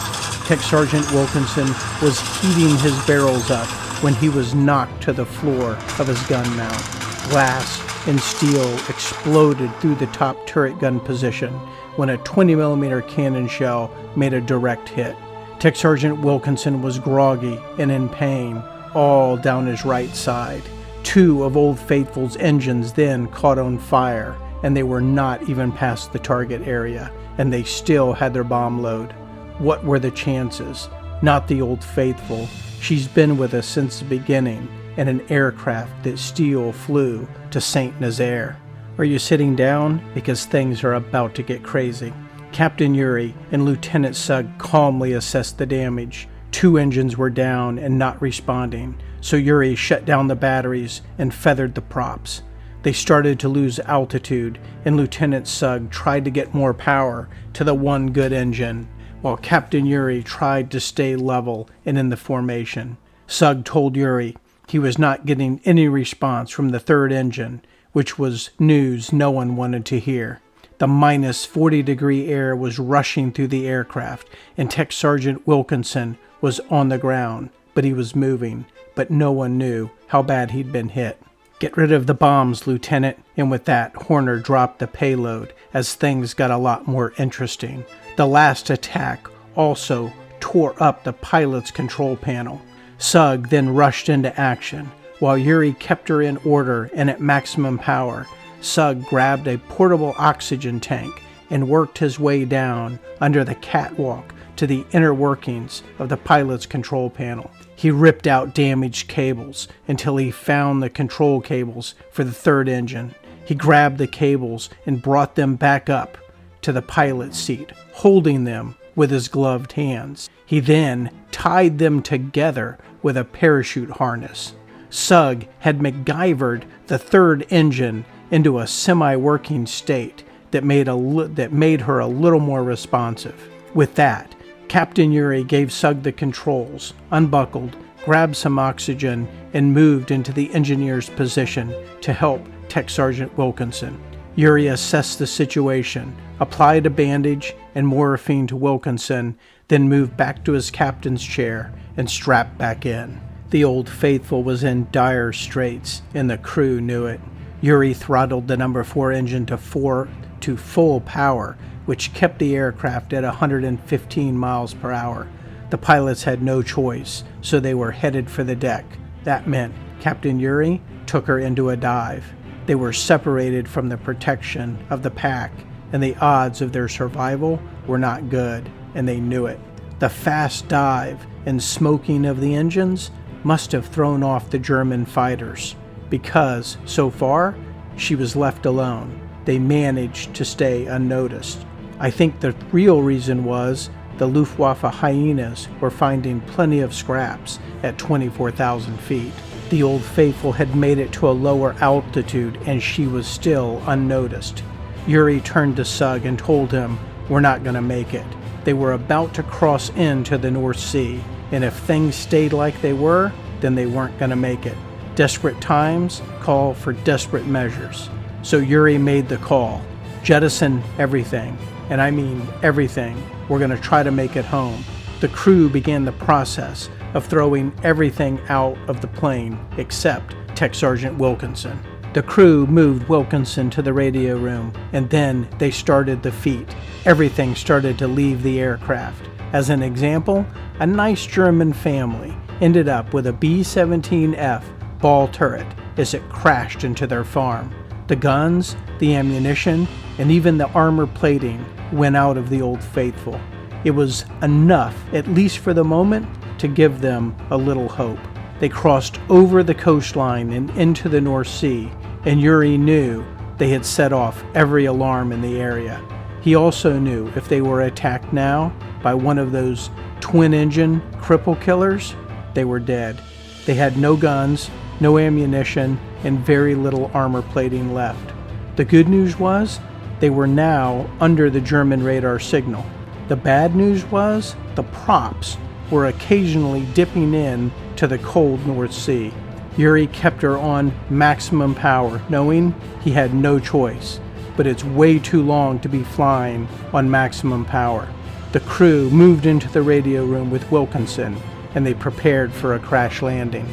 Tech Sergeant Wilkinson was heating his barrels up when he was knocked to the floor of his gun mount. Glass and steel exploded through the top turret gun position when a 20mm cannon shell made a direct hit. Tech Sergeant Wilkinson was groggy and in pain, all down his right side. 2 of Old Faithful's engines then caught on fire, and they were not even past the target area, and they still had their bomb load. What were the chances? Not the Old Faithful. She's been with us since the beginning, in an aircraft that Steele flew to St. Nazaire. Are you sitting down? Because things are about to get crazy. Captain Yuri and Lieutenant Sugg calmly assessed the damage. 2 engines were down and not responding, so Yuri shut down the batteries and feathered the props. They started to lose altitude, and Lieutenant Sugg tried to get more power to the one good engine, while Captain Yuri tried to stay level and in the formation. Sugg told Yuri he was not getting any response from the 3rd engine, which was news no one wanted to hear. The minus 40-degree air was rushing through the aircraft, and Tech Sergeant Wilkinson was on the ground, but he was moving, but no one knew how bad he'd been hit. Get rid of the bombs, Lieutenant, and with that, Horner dropped the payload as things got a lot more interesting. The last attack also tore up the pilot's control panel. Sugg then rushed into action. While Yuri kept her in order and at maximum power, Sugg grabbed a portable oxygen tank and worked his way down under the catwalk to the inner workings of the pilot's control panel. He ripped out damaged cables until he found the control cables for the 3rd engine. He grabbed the cables and brought them back up to the pilot's seat, holding them with his gloved hands. He then tied them together with a parachute harness. Sugg had MacGyvered the 3rd engine into a semi-working state that made her a little more responsive. With that, Captain Yuri gave Sugg the controls, unbuckled, grabbed some oxygen, and moved into the engineer's position to help Tech Sergeant Wilkinson. Yuri assessed the situation, applied a bandage and morphine to Wilkinson, then moved back to his captain's chair and strapped back in. The Old Faithful was in dire straits, and the crew knew it. Yuri throttled the number 4 engine to full power, which kept the aircraft at 115 miles per hour. The pilots had no choice, so they were headed for the deck. That meant Captain Yuri took her into a dive. They were separated from the protection of the pack, and the odds of their survival were not good, and they knew it. The fast dive and smoking of the engines must have thrown off the German fighters, because, so far, she was left alone. They managed to stay unnoticed. I think the real reason was the Luftwaffe hyenas were finding plenty of scraps at 24,000 feet. The Old Faithful had made it to a lower altitude, and she was still unnoticed. Yuri turned to Sugg and told him, "We're not going to make it." They were about to cross into the North Sea, and if things stayed like they were, then they weren't going to make it. Desperate times call for desperate measures. So Yuri made the call. Jettison everything, and I mean everything. We're going to try to make it home. The crew began the process of throwing everything out of the plane except Tech Sergeant Wilkinson. The crew moved Wilkinson to the radio room, and then they started the feat. Everything started to leave the aircraft. As an example, a nice German family ended up with a B-17F ball turret as it crashed into their farm. The guns, the ammunition, and even the armor plating went out of the Old Faithful. It was enough, at least for the moment, to give them a little hope. They crossed over the coastline and into the North Sea, and Yuri knew they had set off every alarm in the area. He also knew if they were attacked now by one of those twin-engine cripple killers, they were dead. They had no guns, no ammunition, and very little armor plating left. The good news was they were now under the German radar signal. The bad news was the props were occasionally dipping in to the cold North Sea. Yuri kept her on maximum power, knowing he had no choice, but it's way too long to be flying on maximum power. The crew moved into the radio room with Wilkinson, and they prepared for a crash landing.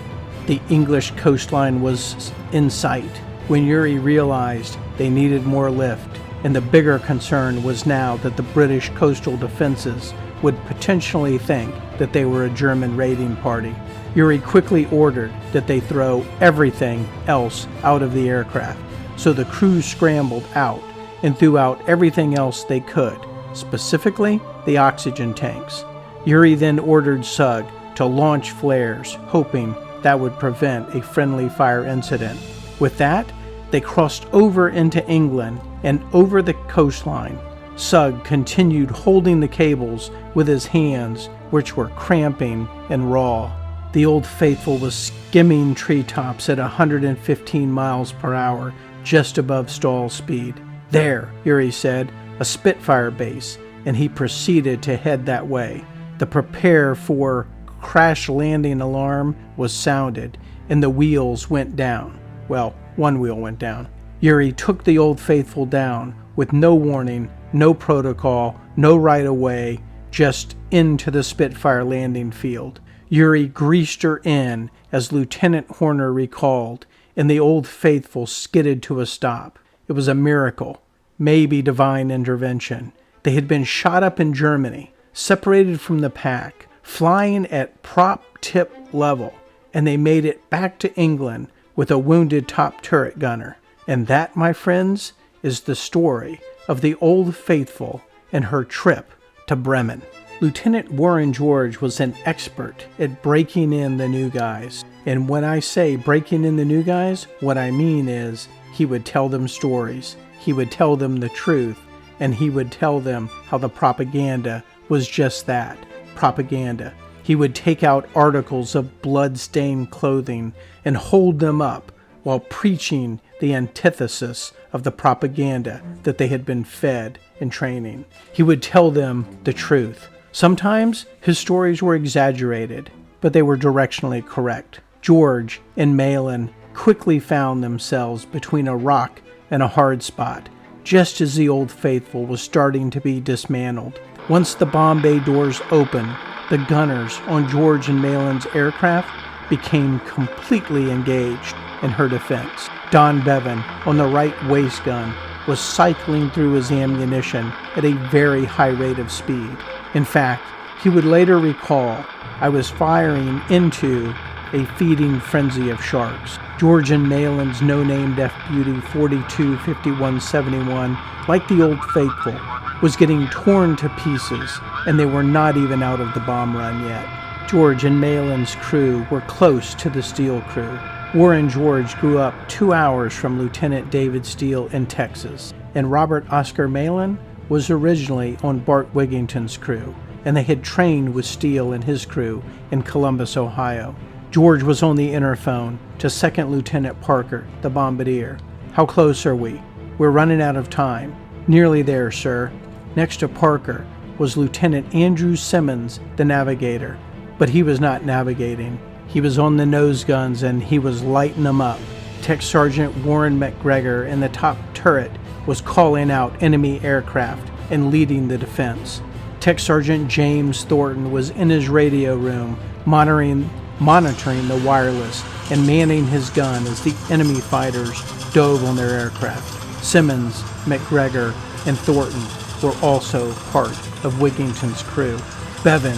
The English coastline was in sight when Yuri realized they needed more lift, and the bigger concern was now that the British coastal defenses would potentially think that they were a German raiding party. Yuri quickly ordered that they throw everything else out of the aircraft. so the crew scrambled out and threw out everything else they could, specifically the oxygen tanks. Yuri then ordered Sugg to launch flares, hoping that would prevent a friendly fire incident. With that, they crossed over into England and over the coastline. Sugg continued holding the cables with his hands, which were cramping and raw. The Old Faithful was skimming treetops at 115 miles per hour, just above stall speed. "There," Yuri said, "a Spitfire base," and he proceeded to head that way. The prepare for crash landing alarm was sounded, and the wheels went down. Well, one wheel went down. Yuri took the Old Faithful down with no warning, no protocol, no right of way, just into the Spitfire landing field. Yuri greased her in, as Lieutenant Horner recalled, and the Old Faithful skidded to a stop. It was a miracle, maybe divine intervention. They had been shot up in Germany, separated from the pack, flying at prop tip level, and they made it back to England with a wounded top turret gunner. And that, my friends, is the story of the Old Faithful and her trip to Bremen. Lieutenant Warren George was an expert at breaking in the new guys. And when I say breaking in the new guys, what I mean is he would tell them stories, he would tell them the truth, and he would tell them how the propaganda was just that, propaganda. He would take out articles of blood-stained clothing and hold them up while preaching the antithesis of the propaganda that they had been fed in training. He would tell them the truth. Sometimes his stories were exaggerated, but they were directionally correct. George and Malin quickly found themselves between a rock and a hard spot, just as the Old Faithful was starting to be dismantled. Once the bomb bay doors opened, the gunners on George and Malin's aircraft became completely engaged in her defense. Don Bevan, on the right waist gun, was cycling through his ammunition at a very high rate of speed. In fact, he would later recall, "I was firing into a feeding frenzy of sharks." George and Malin's no-named F-Beauty 42-5171, like the Old Faithful, was getting torn to pieces, and they were not even out of the bomb run yet. George and Malin's crew were close to the Steele crew. Warren George grew up 2 hours from Lieutenant David Steele in Texas, and Robert Oscar Malin was originally on Bart Wigington's crew, and they had trained with Steele and his crew in Columbus, Ohio. George was on the interphone to Second Lieutenant Parker, the bombardier. "How close are we? We're running out of time." "Nearly there, sir." Next to Parker was Lieutenant Andrew Simmons, the navigator, but he was not navigating. He was on the nose guns and he was lighting them up. Tech Sergeant Warren McGregor in the top turret was calling out enemy aircraft and leading the defense. Tech Sergeant James Thornton was in his radio room monitoring the wireless and manning his gun as the enemy fighters dove on their aircraft. Simmons, McGregor, and Thornton were also part of Wigington's crew. Bevan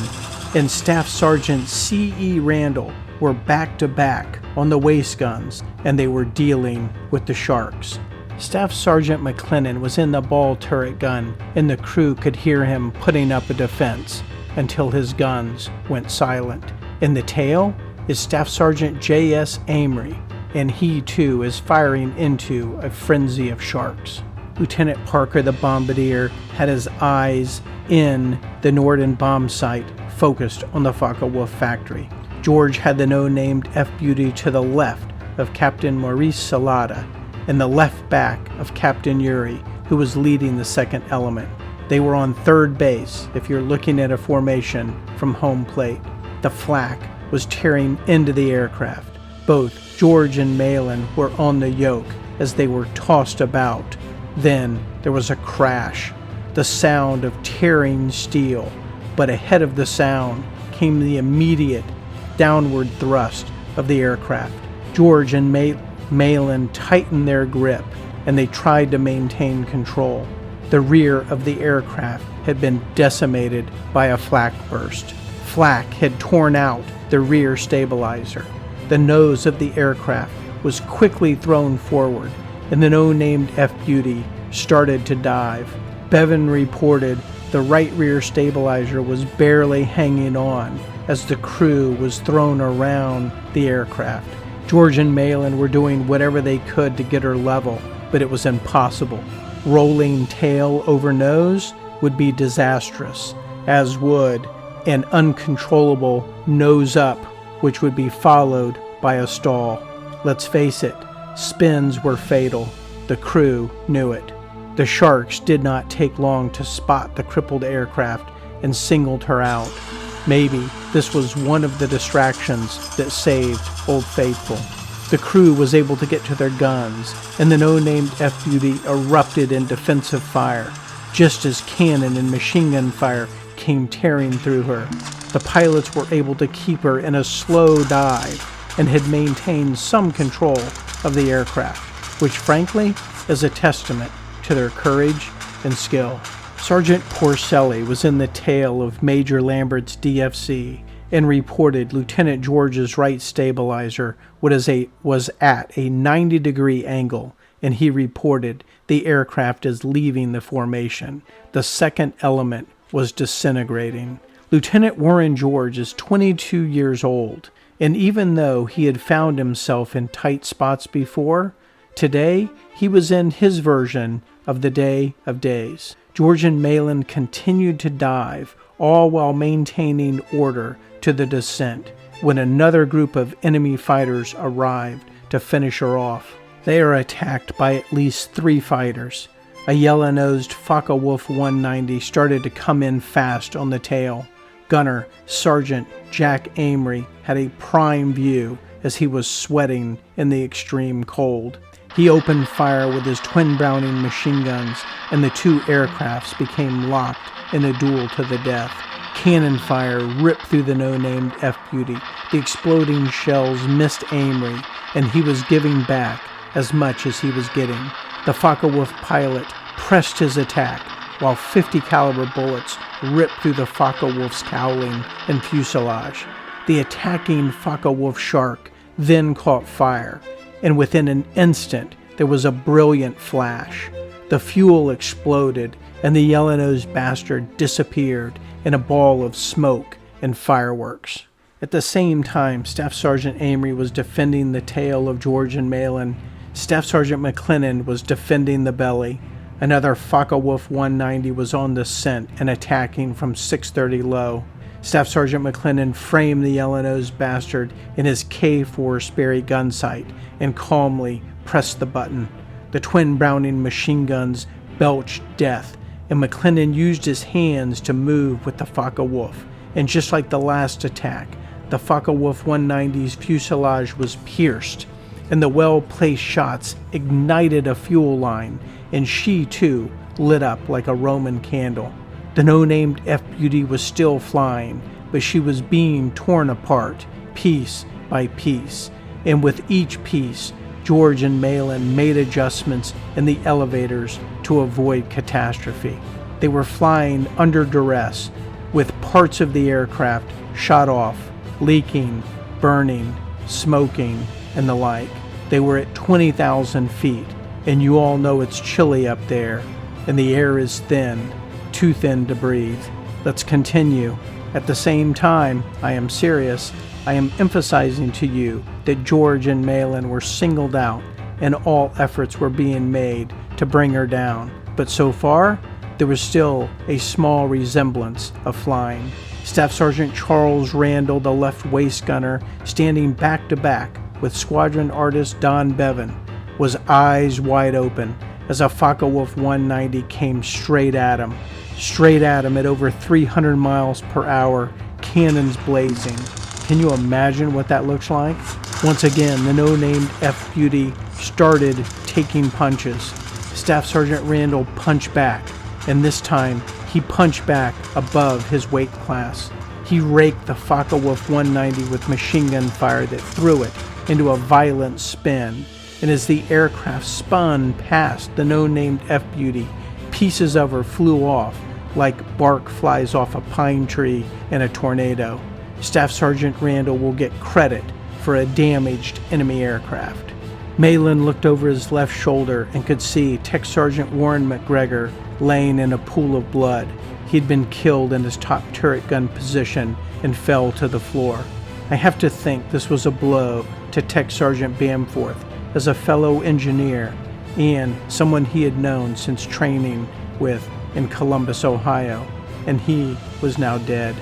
and Staff Sergeant C.E. Randall were back-to-back on the waist guns, and they were dealing with the sharks. Staff Sergeant McLennan was in the ball turret gun, and the crew could hear him putting up a defense until his guns went silent. In the tail is Staff Sergeant J.S. Amory, and he too is firing into a frenzy of sharks. Lieutenant Parker, the bombardier, had his eyes in the Norden bomb site, focused on the Focke-Wulf factory. George had the no-named F-Beauty to the left of Captain Maurice Salada, and the left back of Captain Yuri, who was leading the second element. They were on third base, if you're looking at a formation from home plate. The flak was tearing into the aircraft. Both George and Malin were on the yoke as they were tossed about. Then there was a crash, the sound of tearing steel, but ahead of the sound came the immediate downward thrust of the aircraft. George and Malin tightened their grip, and they tried to maintain control. The rear of the aircraft had been decimated by a flak burst. Flak had torn out the rear stabilizer. The nose of the aircraft was quickly thrown forward, and the no-named F-Beauty started to dive. Bevan reported the right rear stabilizer was barely hanging on as the crew was thrown around the aircraft. George and Malin were doing whatever they could to get her level, but it was impossible. Rolling tail over nose would be disastrous, as would an uncontrollable nose up, which would be followed by a stall. Let's face it, spins were fatal. The crew knew it. The Sharks did not take long to spot the crippled aircraft and singled her out. Maybe this was one of the distractions that saved Old Faithful. The crew was able to get to their guns, and the no-named F-Beauty erupted in defensive fire, just as cannon and machine gun fire came tearing through her. The pilots were able to keep her in a slow dive and had maintained some control of the aircraft, which frankly is a testament to their courage and skill. Sergeant Porcelli was in the tail of Major Lambert's DFC and reported Lieutenant George's right stabilizer was at a 90-degree angle, and he reported the aircraft is leaving the formation. The second element was disintegrating. Lieutenant Warren George is 22 years old, and even though he had found himself in tight spots before, today he was in his version of the day of days. George and Malin continued to dive, all while maintaining order to the descent, when another group of enemy fighters arrived to finish her off. They are attacked by at least 3 fighters. A yellow-nosed Focke-Wulf 190 started to come in fast on the tail. Gunner Sergeant Jack Amory had a prime view as he was sweating in the extreme cold. He opened fire with his twin Browning machine guns, and the 2 aircrafts became locked in a duel to the death. Cannon fire ripped through the no-named F-Beauty. The exploding shells missed Amory, and he was giving back as much as he was getting. The Focke-Wulf pilot pressed his attack, while 50 caliber bullets ripped through the Focke-Wulf's cowling and fuselage. The attacking Focke-Wulf Shark then caught fire, and within an instant there was a brilliant flash. The fuel exploded, and the yellow-nosed bastard disappeared in a ball of smoke and fireworks. At the same time, Staff Sergeant Amory was defending the tail of George and Malin. Staff Sergeant McLennan was defending the belly. Another Focke-Wulf 190 was on the scent and attacking from 630 low. Staff Sergeant McLennan framed the yellow-nosed bastard in his K4 Sperry gun sight and calmly pressed the button. The twin Browning machine guns belched death, and McLennan used his hands to move with the Focke-Wulf. And just like the last attack, the Focke-Wulf 190's fuselage was pierced, and the well-placed shots ignited a fuel line, and she too lit up like a Roman candle. The no-named F-Beauty was still flying, but she was being torn apart, piece by piece, and with each piece, George and Malin made adjustments in the elevators to avoid catastrophe. They were flying under duress, with parts of the aircraft shot off, leaking, burning, smoking, and the like. They were at 20,000 feet, and you all know it's chilly up there, and the air is thin, too thin to breathe. Let's continue. At the same time, I am serious. I am emphasizing to you that George and Malin were singled out, and all efforts were being made to bring her down. But so far, there was still a small resemblance of flying. Staff Sergeant Charles Randall, the left waist gunner, standing back to back with squadron artist Don Bevan, was eyes wide open as a Focke-Wulf 190 came straight at him at over 300 miles per hour, cannons blazing. Can you imagine what that looks like? Once again, the no-named F-Beauty started taking punches. Staff Sergeant Randall punched back, and this time he punched back above his weight class. He raked the Focke-Wulf 190 with machine gun fire that threw it into a violent spin, and as the aircraft spun past the no-named F-Beauty, pieces of her flew off like bark flies off a pine tree in a tornado. Staff Sergeant Randall will get credit for a damaged enemy aircraft. Malin looked over his left shoulder and could see Tech Sergeant Warren McGregor laying in a pool of blood. He'd been killed in his top turret gun position and fell to the floor. I have to think this was a blow to Tech Sergeant Bamforth as a fellow engineer and someone he had known since training with in Columbus, Ohio, and he was now dead.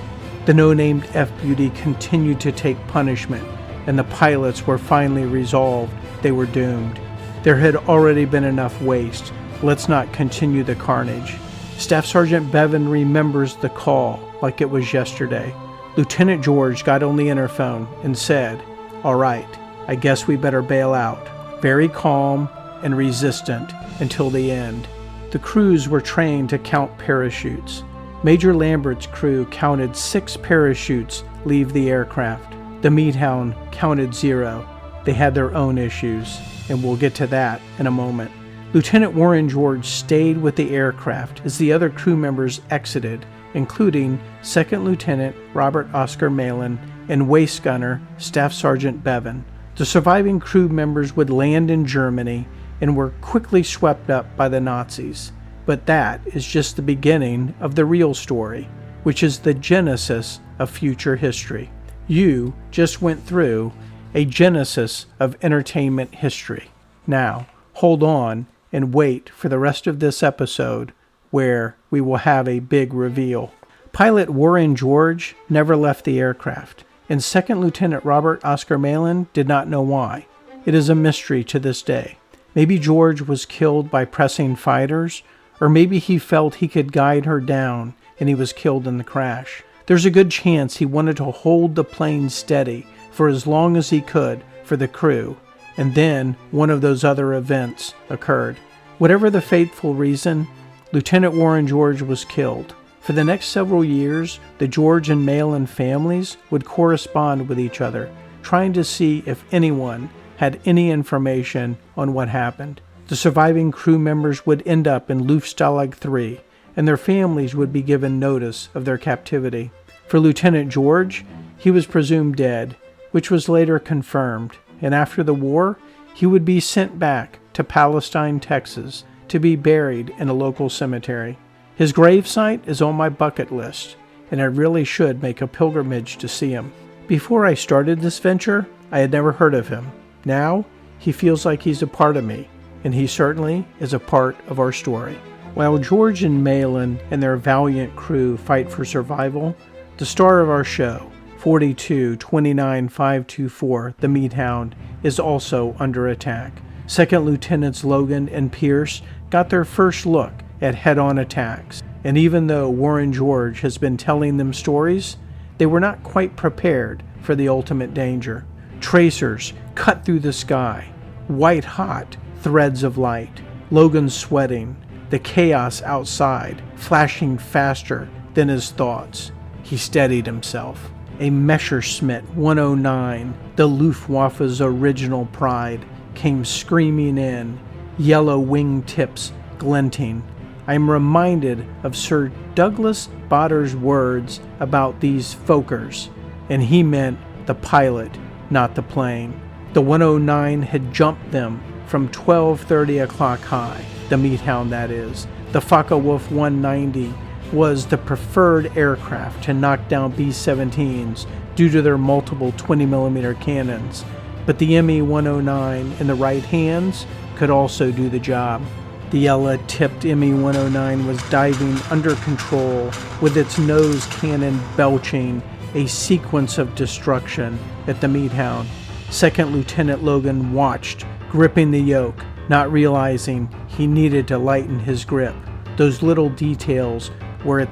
The no-named F-Beauty continued to take punishment, and the pilots were finally resolved they were doomed. There had already been enough waste. Let's not continue the carnage. Staff Sergeant Bevan remembers the call like it was yesterday. Lieutenant George got on the interphone and said, "All right, I guess we better bail out." Very calm and resistant until the end. The crews were trained to count parachutes. Major Lambert's crew counted 6 parachutes leave the aircraft. The Meat Hound counted 0. They had their own issues, and we'll get to that in a moment. Lieutenant Warren George stayed with the aircraft as the other crew members exited, including Second Lieutenant Robert Oscar Malin and Waist Gunner Staff Sergeant Bevan. The surviving crew members would land in Germany and were quickly swept up by the Nazis. But that is just the beginning of the real story, which is the genesis of future history. You just went through a genesis of entertainment history. Now, hold on and wait for the rest of this episode where we will have a big reveal. Pilot Warren George never left the aircraft, and Second Lieutenant Robert Oscar Malin did not know why. It is a mystery to this day. Maybe George was killed by pressing fighters, or maybe he felt he could guide her down and he was killed in the crash. There's a good chance he wanted to hold the plane steady for as long as he could for the crew, and then one of those other events occurred. Whatever the fateful reason, Lieutenant Warren George was killed. For the next several years, the George and Malin families would correspond with each other, trying to see if anyone had any information on what happened. The surviving crew members would end up in Luftstalag 3, and their families would be given notice of their captivity. For Lieutenant George, he was presumed dead, which was later confirmed, and after the war, he would be sent back to Palestine, Texas, to be buried in a local cemetery. His gravesite is on my bucket list, and I really should make a pilgrimage to see him. Before I started this venture, I had never heard of him. Now, he feels like he's a part of me, and he certainly is a part of our story. While George and Malin and their valiant crew fight for survival, the star of our show, 4229524, the Meat Hound, is also under attack. Second Lieutenants Logan and Pierce got their first look at head-on attacks, and even though Warren George has been telling them stories, they were not quite prepared for the ultimate danger. Tracers cut through the sky, white-hot threads of light, Logan sweating, the chaos outside flashing faster than his thoughts. He steadied himself. A Messerschmitt 109, the Luftwaffe's original pride, came screaming in, yellow wingtips glinting. I am reminded of Sir Douglas Bader's words about these Fokkers, and he meant the pilot, not the plane. The 109 had jumped them from 12:30 o'clock high, the Meat Hound that is. The Focke-Wulf 190 was the preferred aircraft to knock down B-17s due to their multiple 20mm cannons, but the ME-109 in the right hands could also do the job. The Ella-tipped ME-109 was diving under control with its nose cannon belching a sequence of destruction at the Meat Hound. Second Lieutenant Logan watched, gripping the yoke, not realizing he needed to lighten his grip. Those little details were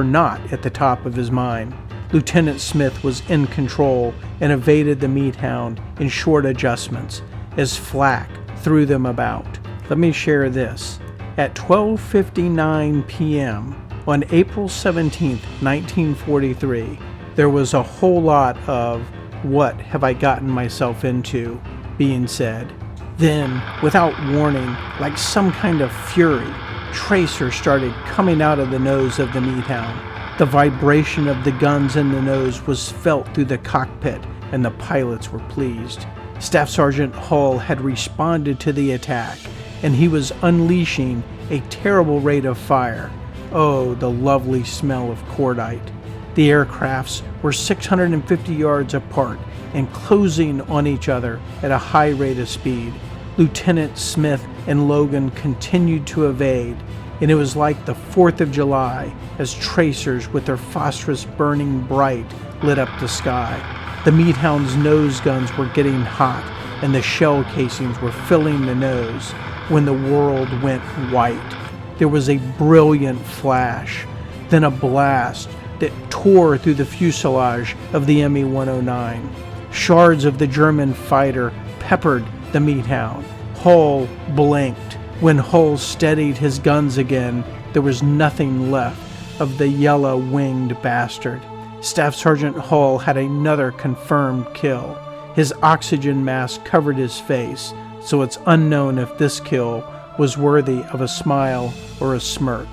not at the top of his mind. Lieutenant Smith was in control and evaded the Meat Hound in short adjustments as flak threw them about. Let me share this. At 12:59 p.m. on April 17, 1943, there was a whole lot of "what have I gotten myself into" being said. Then, without warning, like some kind of fury, tracers started coming out of the nose of the Meat Hound. The vibration of the guns in the nose was felt through the cockpit, and the pilots were pleased. Staff Sergeant Hull had responded to the attack, and he was unleashing a terrible rate of fire. Oh, the lovely smell of cordite. The aircrafts were 650 yards apart and closing on each other at a high rate of speed. Lieutenant Smith and Logan continued to evade, and it was like the 4th of July as tracers with their phosphorus burning bright lit up the sky. The Meat Hound's nose guns were getting hot, and the shell casings were filling the nose when the world went white. There was a brilliant flash, then a blast that tore through the fuselage of the Me-109. Shards of the German fighter peppered the Meat Hound. Hull blinked. When Hull steadied his guns again, there was nothing left of the yellow-winged bastard. Staff Sergeant Hull had another confirmed kill. His oxygen mask covered his face, so it's unknown if this kill was worthy of a smile or a smirk.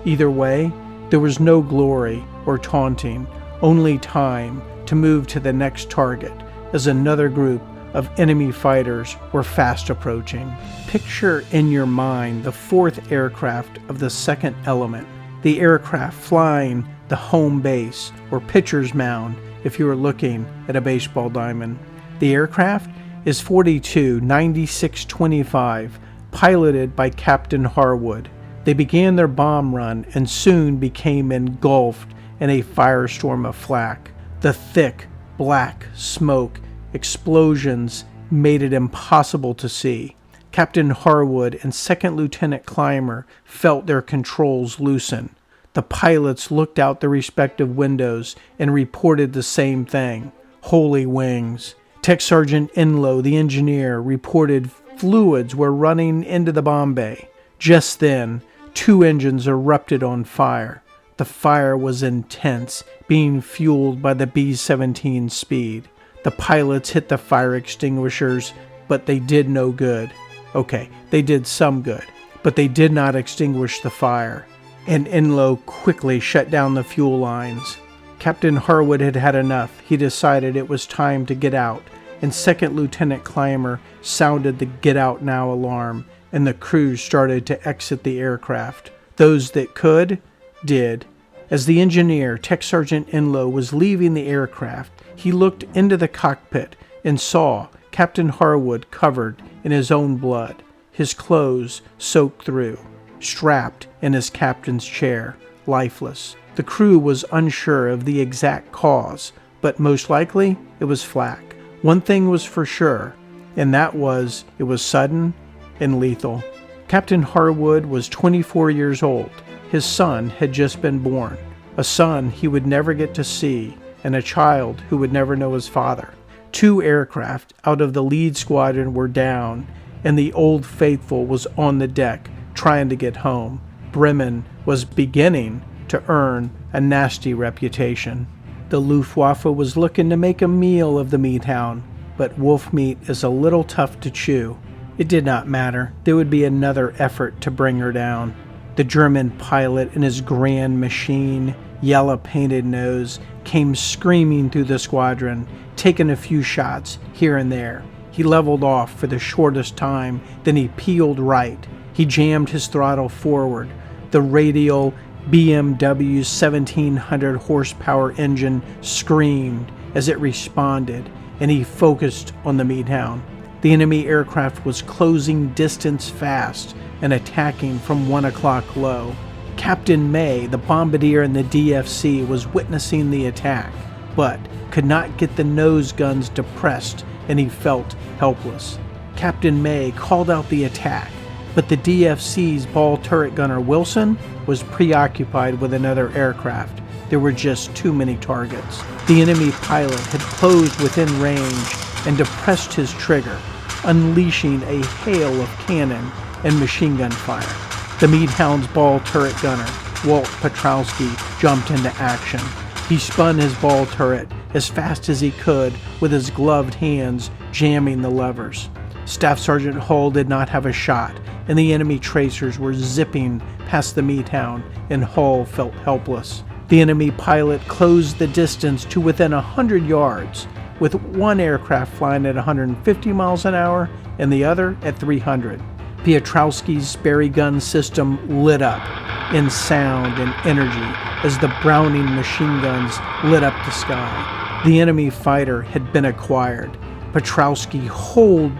Either way, there was no glory or taunting, only time to move to the next target as another group of enemy fighters were fast approaching. Picture in your mind the 4th aircraft of the 2nd element, the aircraft flying the home base or pitcher's mound if you were looking at a baseball diamond. The aircraft is 42-9625, piloted by Captain Harwood. They began their bomb run and soon became engulfed in a firestorm of flak. The thick, black smoke explosions made it impossible to see. Captain Harwood and 2nd Lieutenant Clymer felt their controls loosen. The pilots looked out their respective windows and reported the same thing. Holy wings. Tech Sergeant Enlow, the engineer, reported fluids were running into the bomb bay. Just then, 2 engines erupted on fire. The fire was intense, being fueled by the B-17 speed. The pilots hit the fire extinguishers, but they did no good. Okay, they did some good, but they did not extinguish the fire. And Enlow quickly shut down the fuel lines. Captain Harwood had had enough. He decided it was time to get out, and 2nd Lieutenant Clymer sounded the "Get Out Now" alarm, and the crews started to exit the aircraft. Those that could, did. As the engineer, Tech Sergeant Enlow, was leaving the aircraft, he looked into the cockpit and saw Captain Harwood covered in his own blood, his clothes soaked through, strapped in his captain's chair, lifeless. The crew was unsure of the exact cause, but most likely it was flak. One thing was for sure, and that was it was sudden and lethal. Captain Harwood was 24 years old. His son had just been born, a son he would never get to see, and a child who would never know his father. 2 aircraft out of the lead squadron were down, and the Old Faithful was on the deck trying to get home. Bremen was beginning to earn a nasty reputation. The Luftwaffe was looking to make a meal of the Meat Hound, but wolf meat is a little tough to chew. It did not matter. There would be another effort to bring her down. The German pilot in his grand machine, yellow-painted nose, came screaming through the squadron, taking a few shots here and there. He leveled off for the shortest time, then he peeled right. He jammed his throttle forward. The radial BMW 1700 horsepower engine screamed as it responded, and he focused on the Meat Hound. The enemy aircraft was closing distance fast and attacking from 1 o'clock low. Captain May, the bombardier in the DFC, was witnessing the attack, but could not get the nose guns depressed, and he felt helpless. Captain May called out the attack, but the DFC's ball turret gunner Wilson was preoccupied with another aircraft. There were just too many targets. The enemy pilot had closed within range and depressed his trigger, unleashing a hail of cannon and machine gun fire. The Meat Hound's ball turret gunner, Walt Petrowski, jumped into action. He spun his ball turret as fast as he could with his gloved hands jamming the levers. Staff Sergeant Hull did not have a shot, and the enemy tracers were zipping past the Meat Hound, and Hull felt helpless. The enemy pilot closed the distance to within 100 yards. with one aircraft flying at 150 miles an hour and the other at 300. Piotrowski's Sperry gun system lit up in sound and energy as the Browning machine guns lit up the sky. The enemy fighter had been acquired. Piotrowski holed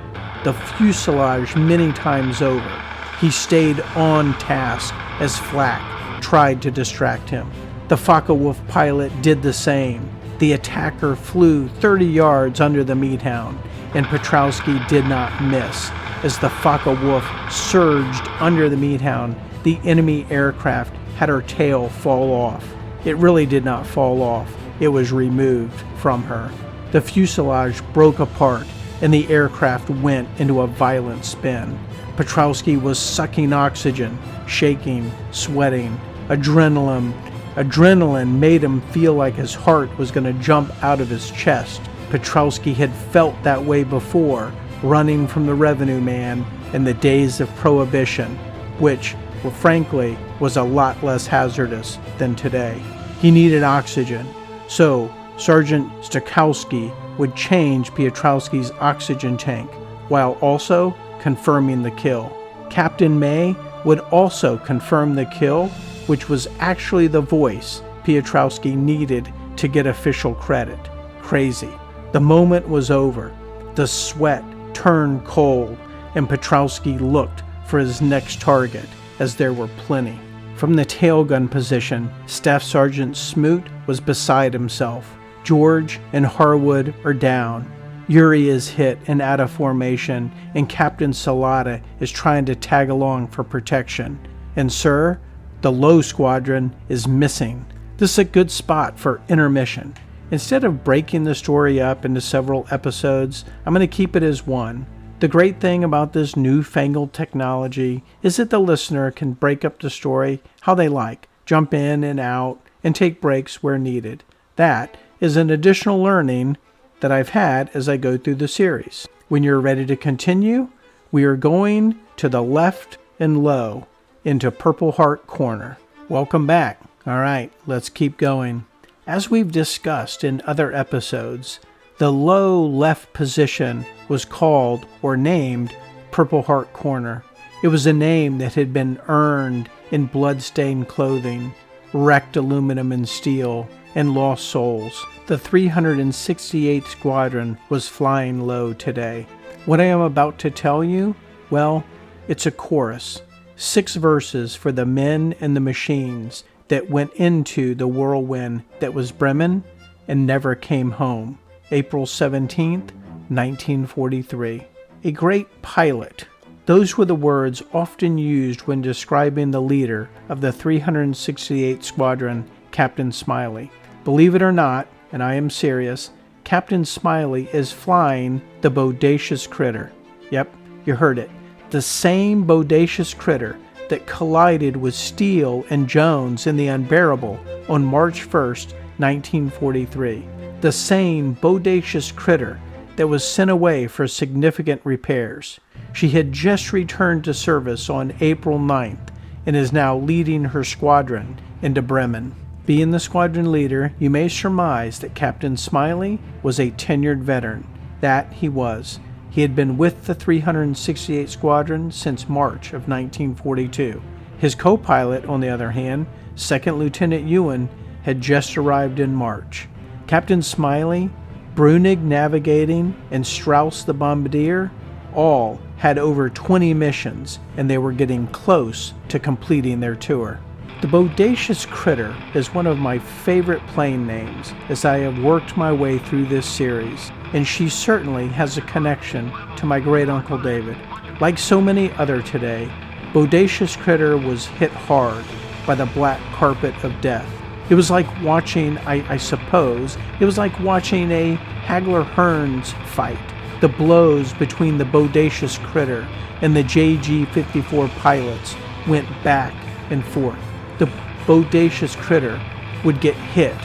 the fuselage many times over. He stayed on task as flak tried to distract him. The Focke-Wulf pilot did the same. The attacker flew 30 yards under the Meat Hound, and Piotrowski did not miss. As the Focke-Wulf surged under the Meat Hound, the enemy aircraft had her tail fall off. It really did not fall off. It was removed from her. The fuselage broke apart, and the aircraft went into a violent spin. Piotrowski was sucking oxygen, shaking, sweating. Adrenaline made him feel like his heart was going to jump out of his chest. Piotrowski had felt that way before, running from the revenue man in the days of Prohibition, which, well, frankly, was a lot less hazardous than today. He needed oxygen, so Sergeant Stokowski would change Piotrowski's oxygen tank, while also confirming the kill. Captain May would also confirm the kill, which was actually the voice Piotrowski needed to get official credit. Crazy. The moment was over. The sweat turned cold, and Piotrowski looked for his next target, as there were plenty. From the tailgun position, Staff Sergeant Smoot was beside himself. George and Harwood are down. Yuri is hit and out of formation, and Captain Salata is trying to tag along for protection. And sir, the low squadron is missing. This is a good spot for intermission. Instead of breaking the story up into several episodes, I'm going to keep it as one. The great thing about this newfangled technology is that the listener can break up the story how they like, jump in and out, and take breaks where needed. That is an additional learning that I've had as I go through the series. When you're ready to continue, we are going to the left and low into Purple Heart Corner. Welcome back. All right, let's keep going. As we've discussed in other episodes, the low left position was called or named Purple Heart Corner. It was a name that had been earned in blood-stained clothing, wrecked aluminum and steel, and lost souls. The 368th Squadron was flying low today. What I am about to tell you, well, it's a chorus. 6 verses for the men and the machines that went into the whirlwind that was Bremen and never came home. April 17th, 1943. A great pilot. Those were the words often used when describing the leader of the 368th Squadron, Captain Smiley. Believe it or not, and I am serious, Captain Smiley is flying the bodacious critter. Yep, you heard it. The same bodacious critter that collided with Steele and Jones in the Unbearable on March 1st, 1943. The same bodacious critter that was sent away for significant repairs. She had just returned to service on April 9th and is now leading her squadron into Bremen. Being the squadron leader, you may surmise that Captain Smiley was a tenured veteran. That he was. He had been with the 368th Squadron since March of 1942. His co-pilot, on the other hand, Second Lieutenant Ewan, had just arrived in March. Captain Smiley, Brunig navigating, and Strauss the bombardier all had over 20 missions, and they were getting close to completing their tour. The Bodacious Critter is one of my favorite plane names as I have worked my way through this series, and she certainly has a connection to my great-uncle David. Like so many other today, Bodacious Critter was hit hard by the black carpet of death. It was like watching, I suppose, it was like watching a Hagler-Hearns fight. The blows between the Bodacious Critter and the JG-54 pilots went back and forth. The Bodacious Critter would get hit,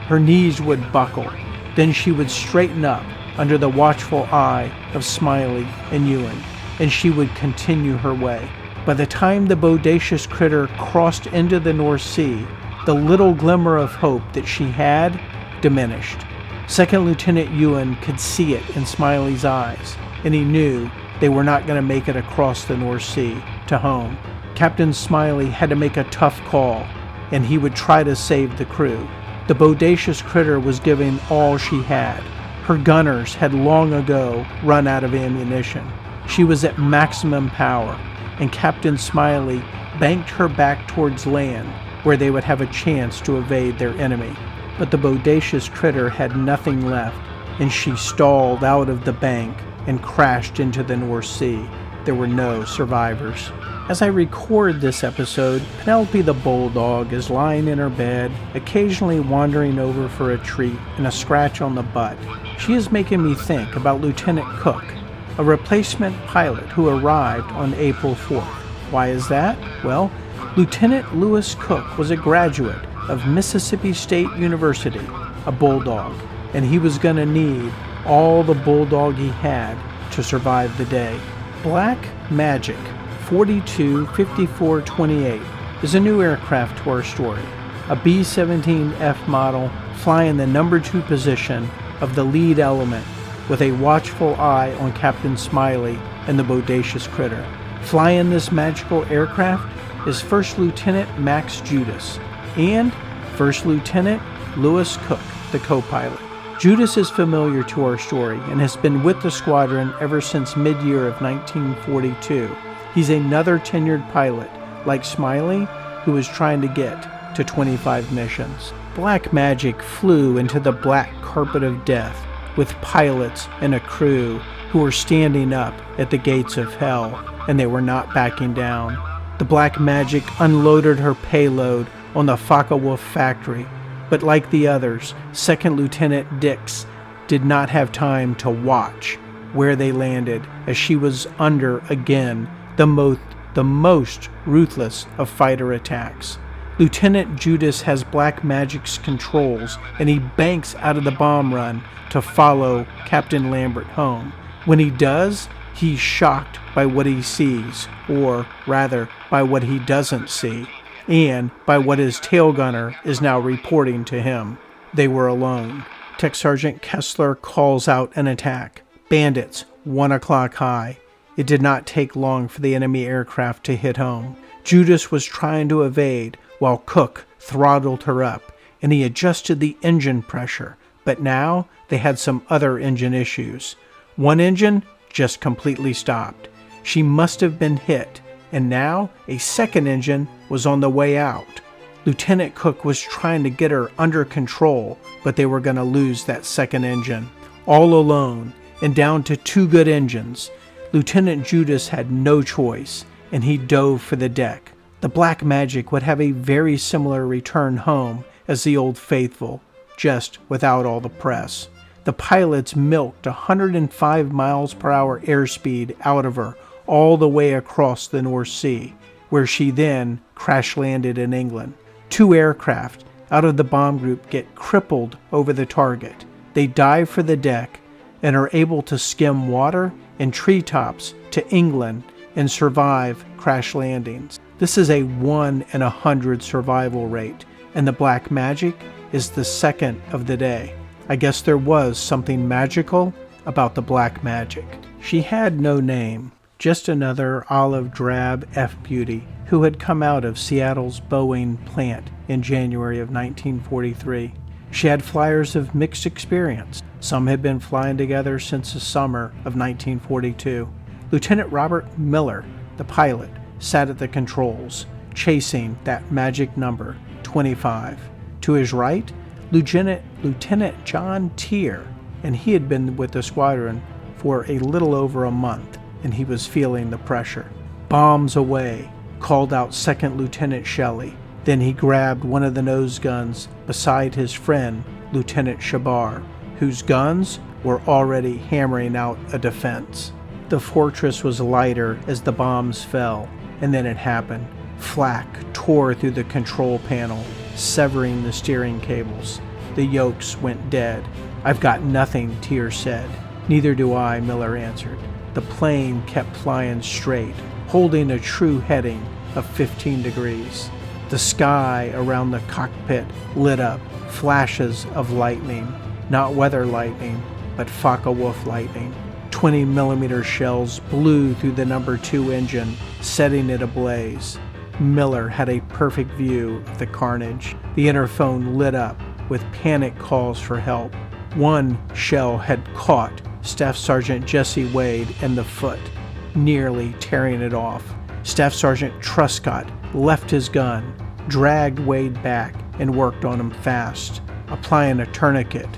her knees would buckle, then she would straighten up under the watchful eye of Smiley and Ewan, and she would continue her way. By the time the Bodacious Critter crossed into the North Sea, the little glimmer of hope that she had diminished. Second Lieutenant Ewan could see it in Smiley's eyes, and he knew they were not going to make it across the North Sea to home. Captain Smiley had to make a tough call, and he would try to save the crew. The bodacious critter was giving all she had. Her gunners had long ago run out of ammunition. She was at maximum power, and Captain Smiley banked her back towards land, where they would have a chance to evade their enemy. But the bodacious critter had nothing left, and she stalled out of the bank and crashed into the North Sea. There were no survivors. As I record this episode, Penelope the bulldog is lying in her bed, occasionally wandering over for a treat and a scratch on the butt. She is making me think about Lieutenant Cook, a replacement pilot who arrived on April 4th. Why is that? Well, Lieutenant Lewis Cook was a graduate of Mississippi State University, a bulldog, and he was going to need all the bulldog he had to survive the day. Black Magic 425428 is a new aircraft to our story, a B-17F model flying the number 2 position of the lead element with a watchful eye on Captain Smiley and the bodacious critter. Flying this magical aircraft is First Lieutenant Max Judas and First Lieutenant Lewis Cook, the co-pilot. Judas is familiar to our story and has been with the squadron ever since mid-year of 1942. He's another tenured pilot, like Smiley, who is trying to get to 25 missions. Black Magic flew into the black carpet of death with pilots and a crew who were standing up at the gates of hell, and they were not backing down. The Black Magic unloaded her payload on the Focke-Wulf factory, but like the others, Second Lieutenant Dix did not have time to watch where they landed, as she was under, again, the most ruthless of fighter attacks. Lieutenant Judas has Black Magic's controls, and he banks out of the bomb run to follow Captain Lambert home. When he does, he's shocked by what he sees, or rather, by what he doesn't see, and by what his tail gunner is now reporting to him. They were alone. Tech Sergeant Kessler calls out an attack. Bandits, 1 o'clock high. It did not take long for the enemy aircraft to hit home. Judas was trying to evade while Cook throttled her up, and he adjusted the engine pressure, but now they had some other engine issues. One engine just completely stopped. She must have been hit, and now a second engine was on the way out. Lieutenant Cook was trying to get her under control, but they were going to lose that second engine. All alone, and down to 2 good engines, Lieutenant Judas had no choice, and he dove for the deck. The Black Magic would have a very similar return home as the Old Faithful, just without all the press. The pilots milked 105 miles per hour airspeed out of her all the way across the North Sea, where she then crash-landed in England. 2 aircraft out of the bomb group get crippled over the target. They dive for the deck and are able to skim water and treetops to England and survive crash landings. This is a 1 in 100 survival rate, and the Black Magic is the second of the day. I guess there was something magical about the Black Magic. She had no name, just another olive drab F-beauty who had come out of Seattle's Boeing plant in January of 1943. She had flyers of mixed experience. Some had been flying together since the summer of 1942. Lieutenant Robert Miller, the pilot, sat at the controls, chasing that magic number, 25. To his right, Lieutenant John Tier, and he had been with the squadron for a little over a month, and he was feeling the pressure. Bombs away, called out Second Lieutenant Shelley. Then he grabbed one of the nose guns beside his friend, Lieutenant Shabar, whose guns were already hammering out a defense. The fortress was lighter as the bombs fell, and then it happened. Flak tore through the control panel, severing the steering cables. The yokes went dead. "I've got nothing," Tier said. "Neither do I," Miller answered. The plane kept flying straight, holding a true heading of 15 degrees. The sky around the cockpit lit up, flashes of lightning. Not weather lightning, but Focke-Wulf lightning. 20mm shells blew through the number 2 engine, setting it ablaze. Miller had a perfect view of the carnage. The interphone lit up with panic calls for help. One shell had caught Staff Sergeant Jesse Wade in the foot, nearly tearing it off. Staff Sergeant Truscott left his gun, dragged Wade back, and worked on him fast, applying a tourniquet,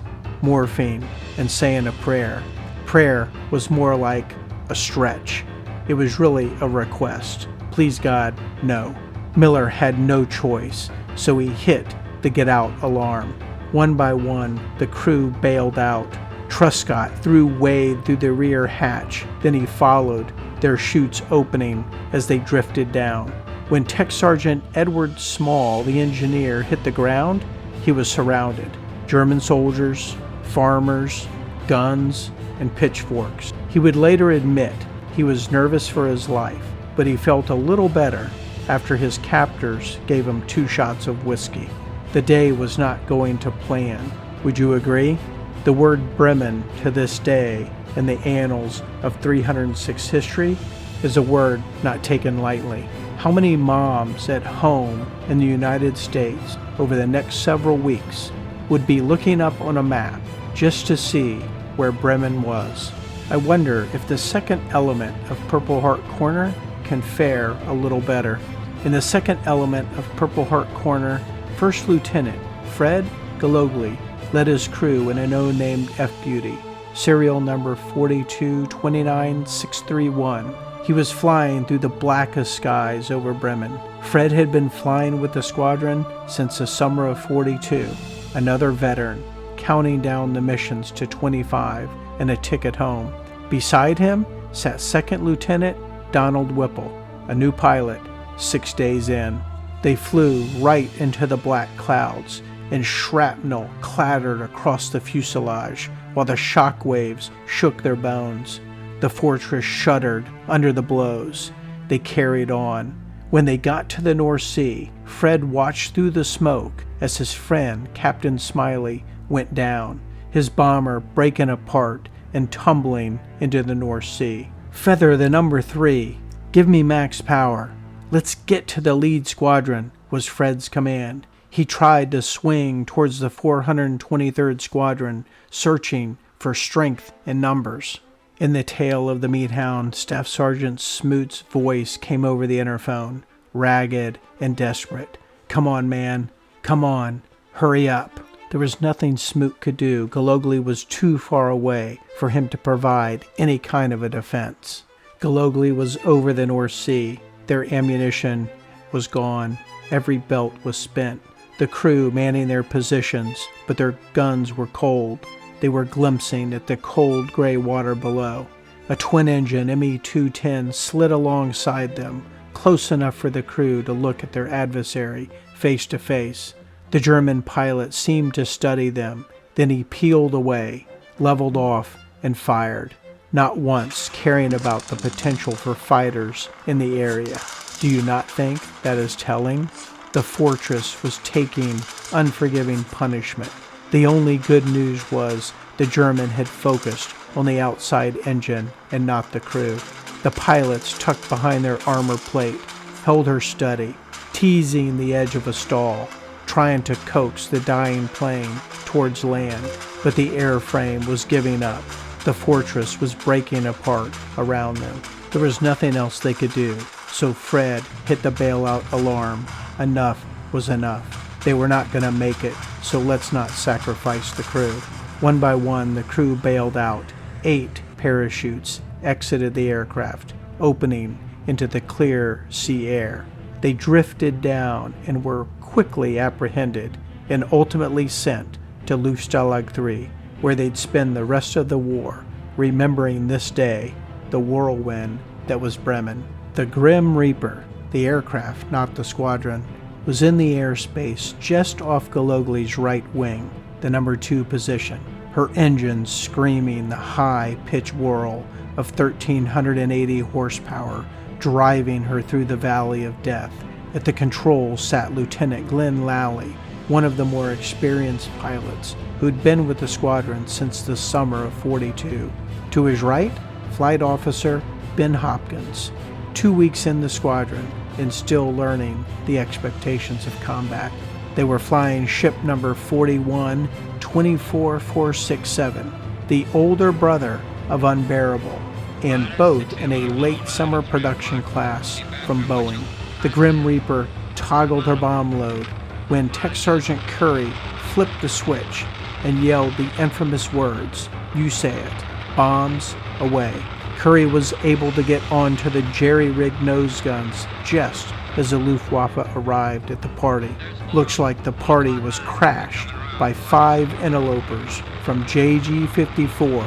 morphine, and saying a prayer. Prayer was more like a stretch. It was really a request. Please God, no. Miller had no choice, so he hit the get out alarm. One by one, the crew bailed out. Truscott threw Wade through the rear hatch, then he followed, their chutes opening as they drifted down. When Tech Sergeant Edward Small, the engineer, hit the ground, he was surrounded. German soldiers, farmers, guns, and pitchforks. He would later admit he was nervous for his life, but he felt a little better after his captors gave him 2 shots of whiskey. The day was not going to plan. Would you agree? The word Bremen to this day in the annals of 306 history is a word not taken lightly. How many moms at home in the United States over the next several weeks would be looking up on a map just to see where Bremen was? I wonder if the second element of Purple Heart Corner can fare a little better. In the second element of Purple Heart Corner, First Lieutenant Fred Galogli led his crew in a no-named F-Beauty, serial number 4229631. He was flying through the blackest skies over Bremen. Fred had been flying with the squadron since the summer of '42, another veteran, counting down the missions to 25 and a ticket home. Beside him sat Second Lieutenant Donald Whipple, a new pilot, 6 days in. They flew right into the black clouds, and shrapnel clattered across the fuselage while the shock waves shook their bones. The fortress shuddered under the blows. They carried on. When they got to the North Sea, Fred watched through the smoke as his friend, Captain Smiley, went down, his bomber breaking apart and tumbling into the North Sea. "Feather the number 3. Give me max power. Let's get to the lead squadron," was Fred's command. He tried to swing towards the 423rd Squadron, searching for strength in numbers. In the tail of the Meat Hound, Staff Sergeant Smoot's voice came over the interphone, ragged and desperate. "Come on, man. Come on. Hurry up." There was nothing Smoot could do. Galogli was too far away for him to provide any kind of a defense. Galogli was over the North Sea. Their ammunition was gone. Every belt was spent. The crew manning their positions, but their guns were cold. They were glimpsing at the cold gray water below. A twin-engine ME-210 slid alongside them, close enough for the crew to look at their adversary face to face. The German pilot seemed to study them. Then he peeled away, leveled off, and fired, not once caring about the potential for fighters in the area. Do you not think that is telling? The fortress was taking unforgiving punishment. The only good news was the German had focused on the outside engine and not the crew. The pilots, tucked behind their armor plate, held her steady, teasing the edge of a stall, trying to coax the dying plane towards land, but the airframe was giving up. The fortress was breaking apart around them. There was nothing else they could do, so Fred hit the bailout alarm. Enough was enough. They were not going to make it, so let's not sacrifice the crew. One by one, the crew bailed out. 8 parachutes exited the aircraft, opening into the clear sea air. They drifted down and were quickly apprehended and ultimately sent to Luftstalag 3, where they'd spend the rest of the war remembering this day, the whirlwind that was Bremen. The Grim Reaper, the aircraft, not the squadron, was in the airspace just off Galogli's right wing, the number 2 position, her engines screaming the high-pitched whirl of 1,380 horsepower, driving her through the valley of death. At the controls sat Lieutenant Glenn Lally, one of the more experienced pilots who'd been with the squadron since the summer of '42. To his right, Flight Officer Ben Hopkins, 2 weeks in the squadron and still learning the expectations of combat. They were flying ship number 41 24467, the older brother of Unbearable, and both in a late summer production class from Boeing. The Grim Reaper toggled her bomb load when Tech Sergeant Curry flipped the switch and yelled the infamous words, "You say it, bombs away." Curry was able to get onto the jerry-rigged nose guns just as the Luftwaffe arrived at the party. Looks like the party was crashed by 5 interlopers from JG-54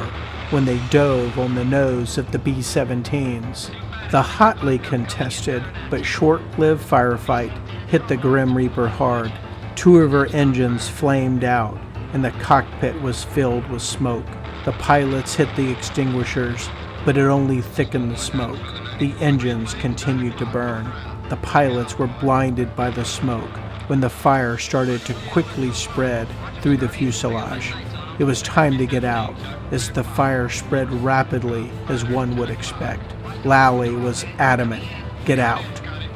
when they dove on the nose of the B-17s. The hotly contested but short-lived firefight hit the Grim Reaper hard. 2 of her engines flamed out and the cockpit was filled with smoke. The pilots hit the extinguishers, but it only thickened the smoke. The engines continued to burn. The pilots were blinded by the smoke when the fire started to quickly spread through the fuselage. It was time to get out, as the fire spread rapidly as one would expect. Lally was adamant. Get out,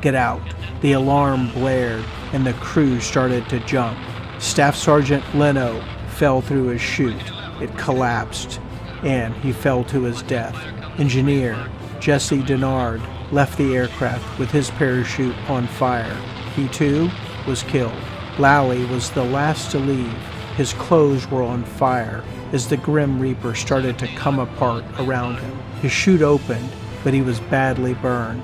get out. The alarm blared and the crew started to jump. Staff Sergeant Leno fell through his chute. It collapsed and he fell to his death. Engineer Jesse Denard left the aircraft with his parachute on fire. He too was killed. Lally was the last to leave. His clothes were on fire as the Grim Reaper started to come apart around him. His chute opened, but he was badly burned.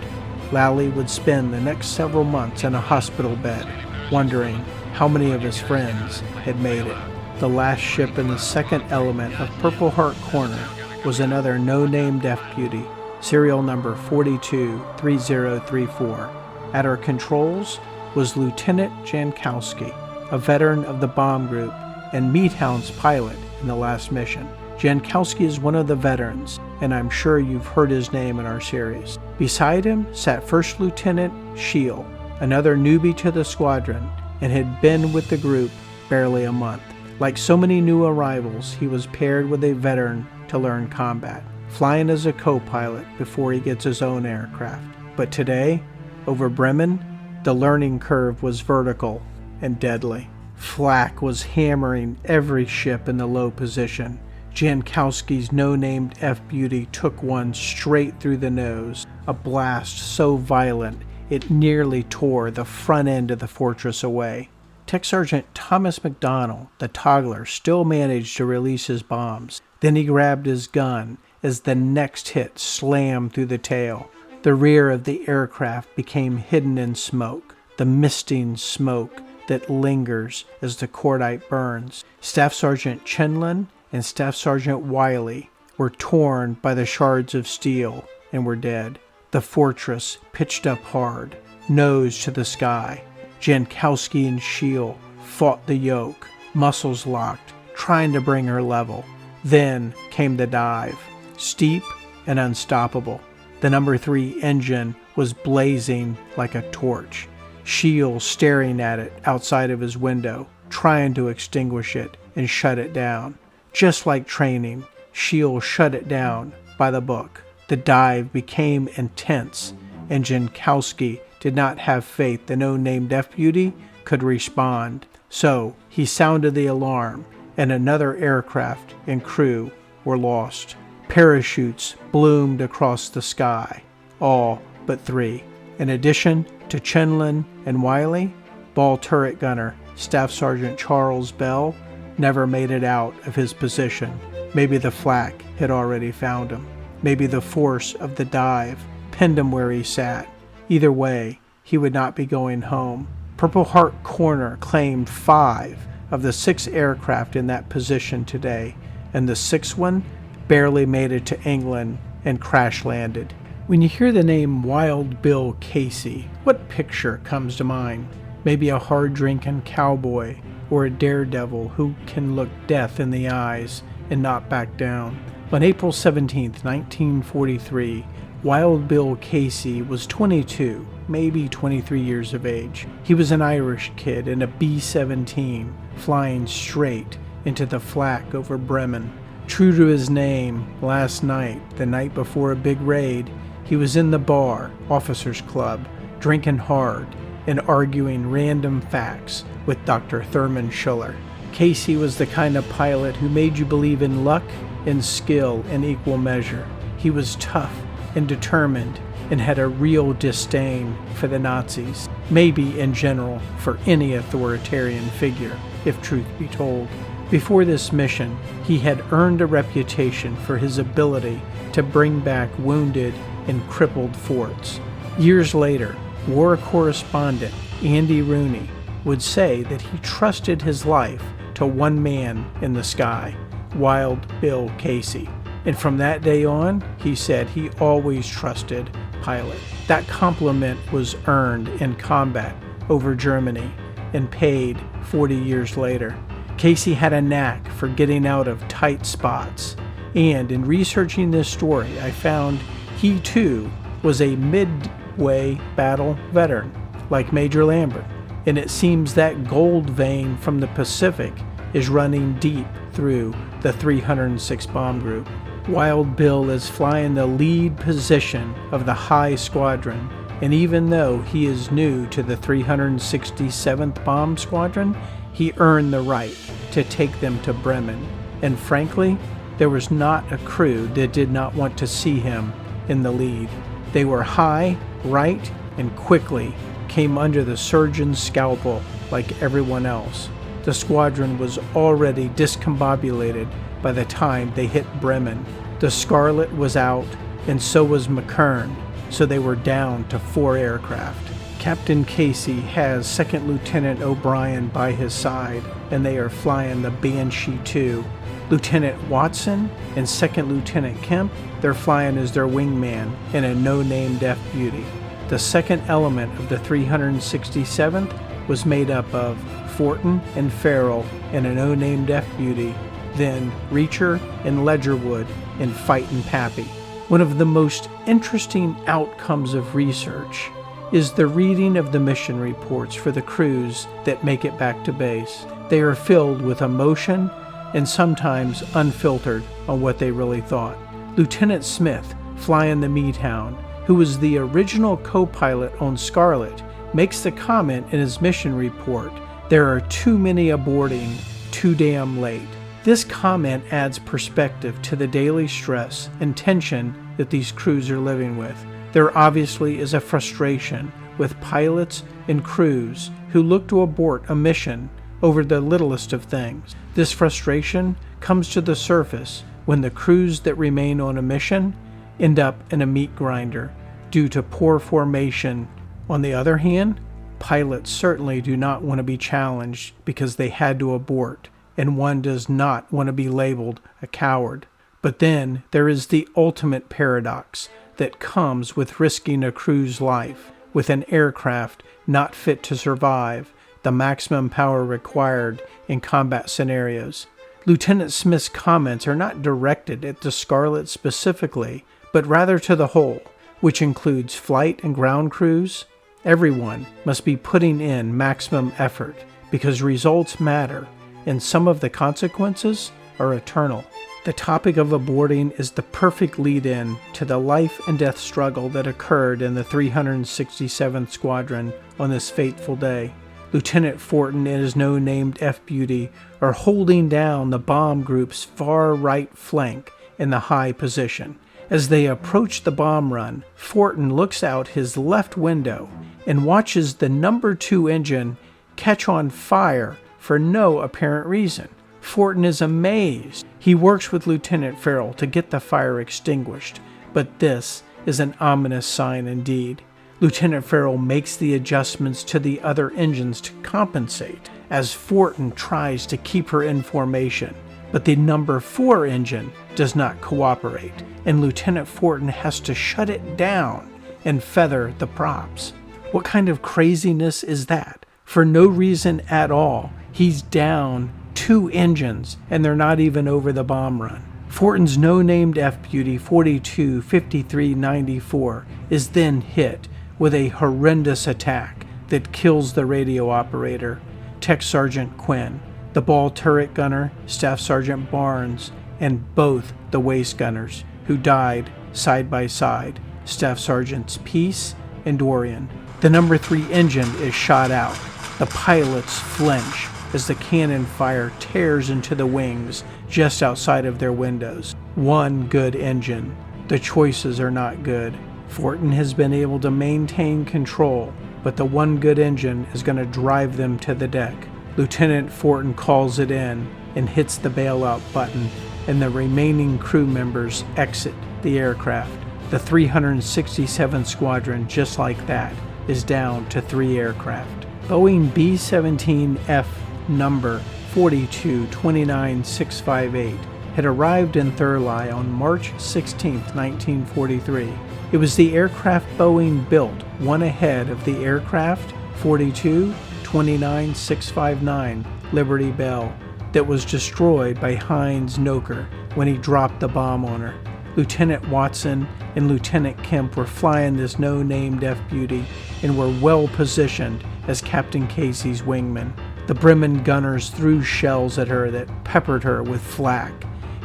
Lally would spend the next several months in a hospital bed, wondering how many of his friends had made it. The last ship in the second element of Purple Heart Corner was another no-name deputy, serial number 423034. At her controls was Lieutenant Jankowski, a veteran of the bomb group and Meat Hound's pilot in the last mission. Jankowski is one of the veterans, and I'm sure you've heard his name in our series. Beside him sat First Lieutenant Steele, another newbie to the squadron, and had been with the group barely a month. Like so many new arrivals, he was paired with a veteran to learn combat, flying as a co-pilot before he gets his own aircraft. But today, over Bremen, the learning curve was vertical and deadly. Flak was hammering every ship in the low position. Jankowski's no-named F-Beauty took one straight through the nose, a blast so violent it nearly tore the front end of the fortress away. Tech Sergeant Thomas McDonnell, the toggler, still managed to release his bombs. Then he grabbed his gun as the next hit slammed through the tail. The rear of the aircraft became hidden in smoke, the misting smoke that lingers as the cordite burns. Staff Sergeant Chenlin and Staff Sergeant Wiley were torn by the shards of steel and were dead. The fortress pitched up hard, nose to the sky. Jankowski and Steele fought the yoke, muscles locked, trying to bring her level. Then came the dive, steep and unstoppable. The number 3 engine was blazing like a torch. Steele staring at it outside of his window, trying to extinguish it and shut it down. Just like training, Steele shut it down by the book. The dive became intense, and Jankowski did not have faith the no-named F-Beauty could respond. So he sounded the alarm, and another aircraft and crew were lost. Parachutes bloomed across the sky, all but 3. In addition to Chenlin and Wiley, ball turret gunner Staff Sergeant Charles Bell never made it out of his position. Maybe the flak had already found him. Maybe the force of the dive pinned him where he sat. Either way, he would not be going home. Purple Heart Corner claimed 5 of the 6 aircraft in that position today, and the 6th one barely made it to England and crash landed. When you hear the name Wild Bill Casey, what picture comes to mind? Maybe a hard-drinking cowboy or a daredevil who can look death in the eyes and not back down. On April 17, 1943, Wild Bill Casey was 22, maybe 23 years of age. He was an Irish kid in a B-17, flying straight into the flak over Bremen. True to his name, last night, the night before a big raid, he was in the bar, Officers Club, drinking hard and arguing random facts with Dr. Thurman Schuller. Casey was the kind of pilot who made you believe in luck and skill in equal measure. He was tough and determined and had a real disdain for the Nazis, maybe in general for any authoritarian figure, if truth be told. Before this mission, he had earned a reputation for his ability to bring back wounded and crippled forts. Years later, war correspondent Andy Rooney would say that he trusted his life to one man in the sky, Wild Bill Casey. And from that day on, he said he always trusted pilot. That compliment was earned in combat over Germany and paid 40 years later. Casey had a knack for getting out of tight spots, and in researching this story, I found he too was a midway battle veteran, like Major Lambert, and it seems that gold vein from the Pacific is running deep through the 306 Bomb Group. Wild Bill is flying the lead position of the High Squadron, and even though he is new to the 367th Bomb Squadron, he earned the right to take them to Bremen, and frankly, there was not a crew that did not want to see him in the lead. They were high, right, and quickly came under the surgeon's scalpel like everyone else. The squadron was already discombobulated by the time they hit Bremen. The Scarlet was out, and so was McKern, so they were down to 4 aircraft. Captain Casey has Second Lieutenant O'Brien by his side, and they are flying the Banshee 2. Lieutenant Watson and Second Lieutenant Kemp, they're flying as their wingman in a no-name Deaf Beauty. The second element of the 367th was made up of Fortin and Farrell in a no-name Deaf Beauty, then Reacher and Ledgerwood in Fightin' Pappy. One of the most interesting outcomes of research is the reading of the mission reports for the crews that make it back to base. They are filled with emotion and sometimes unfiltered on what they really thought. Lieutenant Smith, flying the Meat Hound, who was the original co-pilot on Scarlet, makes the comment in his mission report, "There are too many aborting, too damn late." This comment adds perspective to the daily stress and tension that these crews are living with. There obviously is a frustration with pilots and crews who look to abort a mission over the littlest of things. This frustration comes to the surface when the crews that remain on a mission end up in a meat grinder due to poor formation. On the other hand, pilots certainly do not want to be challenged because they had to abort, and one does not want to be labeled a coward. But then there is the ultimate paradox that comes with risking a crew's life with an aircraft not fit to survive the maximum power required in combat scenarios. Lieutenant Smith's comments are not directed at the Scarlet specifically, but rather to the whole, which includes flight and ground crews. Everyone must be putting in maximum effort because results matter, and some of the consequences are eternal. The topic of aborting is the perfect lead-in to the life and death struggle that occurred in the 367th Squadron on this fateful day. Lieutenant Fortin and his no-named F-Beauty are holding down the bomb group's far right flank in the high position. As they approach the bomb run, Fortin looks out his left window and watches the number 2 engine catch on fire for no apparent reason. Fortin is amazed. He works with Lieutenant Farrell to get the fire extinguished, but this is an ominous sign indeed. Lieutenant Farrell makes the adjustments to the other engines to compensate as Fortin tries to keep her in formation, but the number 4 engine does not cooperate, and Lieutenant Fortin has to shut it down and feather the props. What kind of craziness is that? For no reason at all, he's down 2 engines, and they're not even over the bomb run. Fortin's no-named F-Beauty 42-53-94 is then hit with a horrendous attack that kills the radio operator, Tech Sergeant Quinn, the ball turret gunner, Staff Sergeant Barnes, and both the waist gunners, who died side by side, Staff Sergeants Peace and Dorian. The number 3 engine is shot out. The pilots flinch as the cannon fire tears into the wings just outside of their windows. One good engine. The choices are not good. Fortin has been able to maintain control, but the one good engine is going to drive them to the deck. Lieutenant Fortin calls it in and hits the bailout button, and the remaining crew members exit the aircraft. The 367th Squadron, just like that, is down to 3 aircraft. Boeing B-17F number 4229658 had arrived in Thurley on March 16, 1943. It was the aircraft Boeing built one ahead of the aircraft 4229659 Liberty Bell that was destroyed by Heinz Noker when he dropped the bomb on her. Lieutenant Watson and Lieutenant Kemp were flying this no-named F-Beauty and were well positioned as Captain Casey's wingmen. The Bremen gunners threw shells at her that peppered her with flak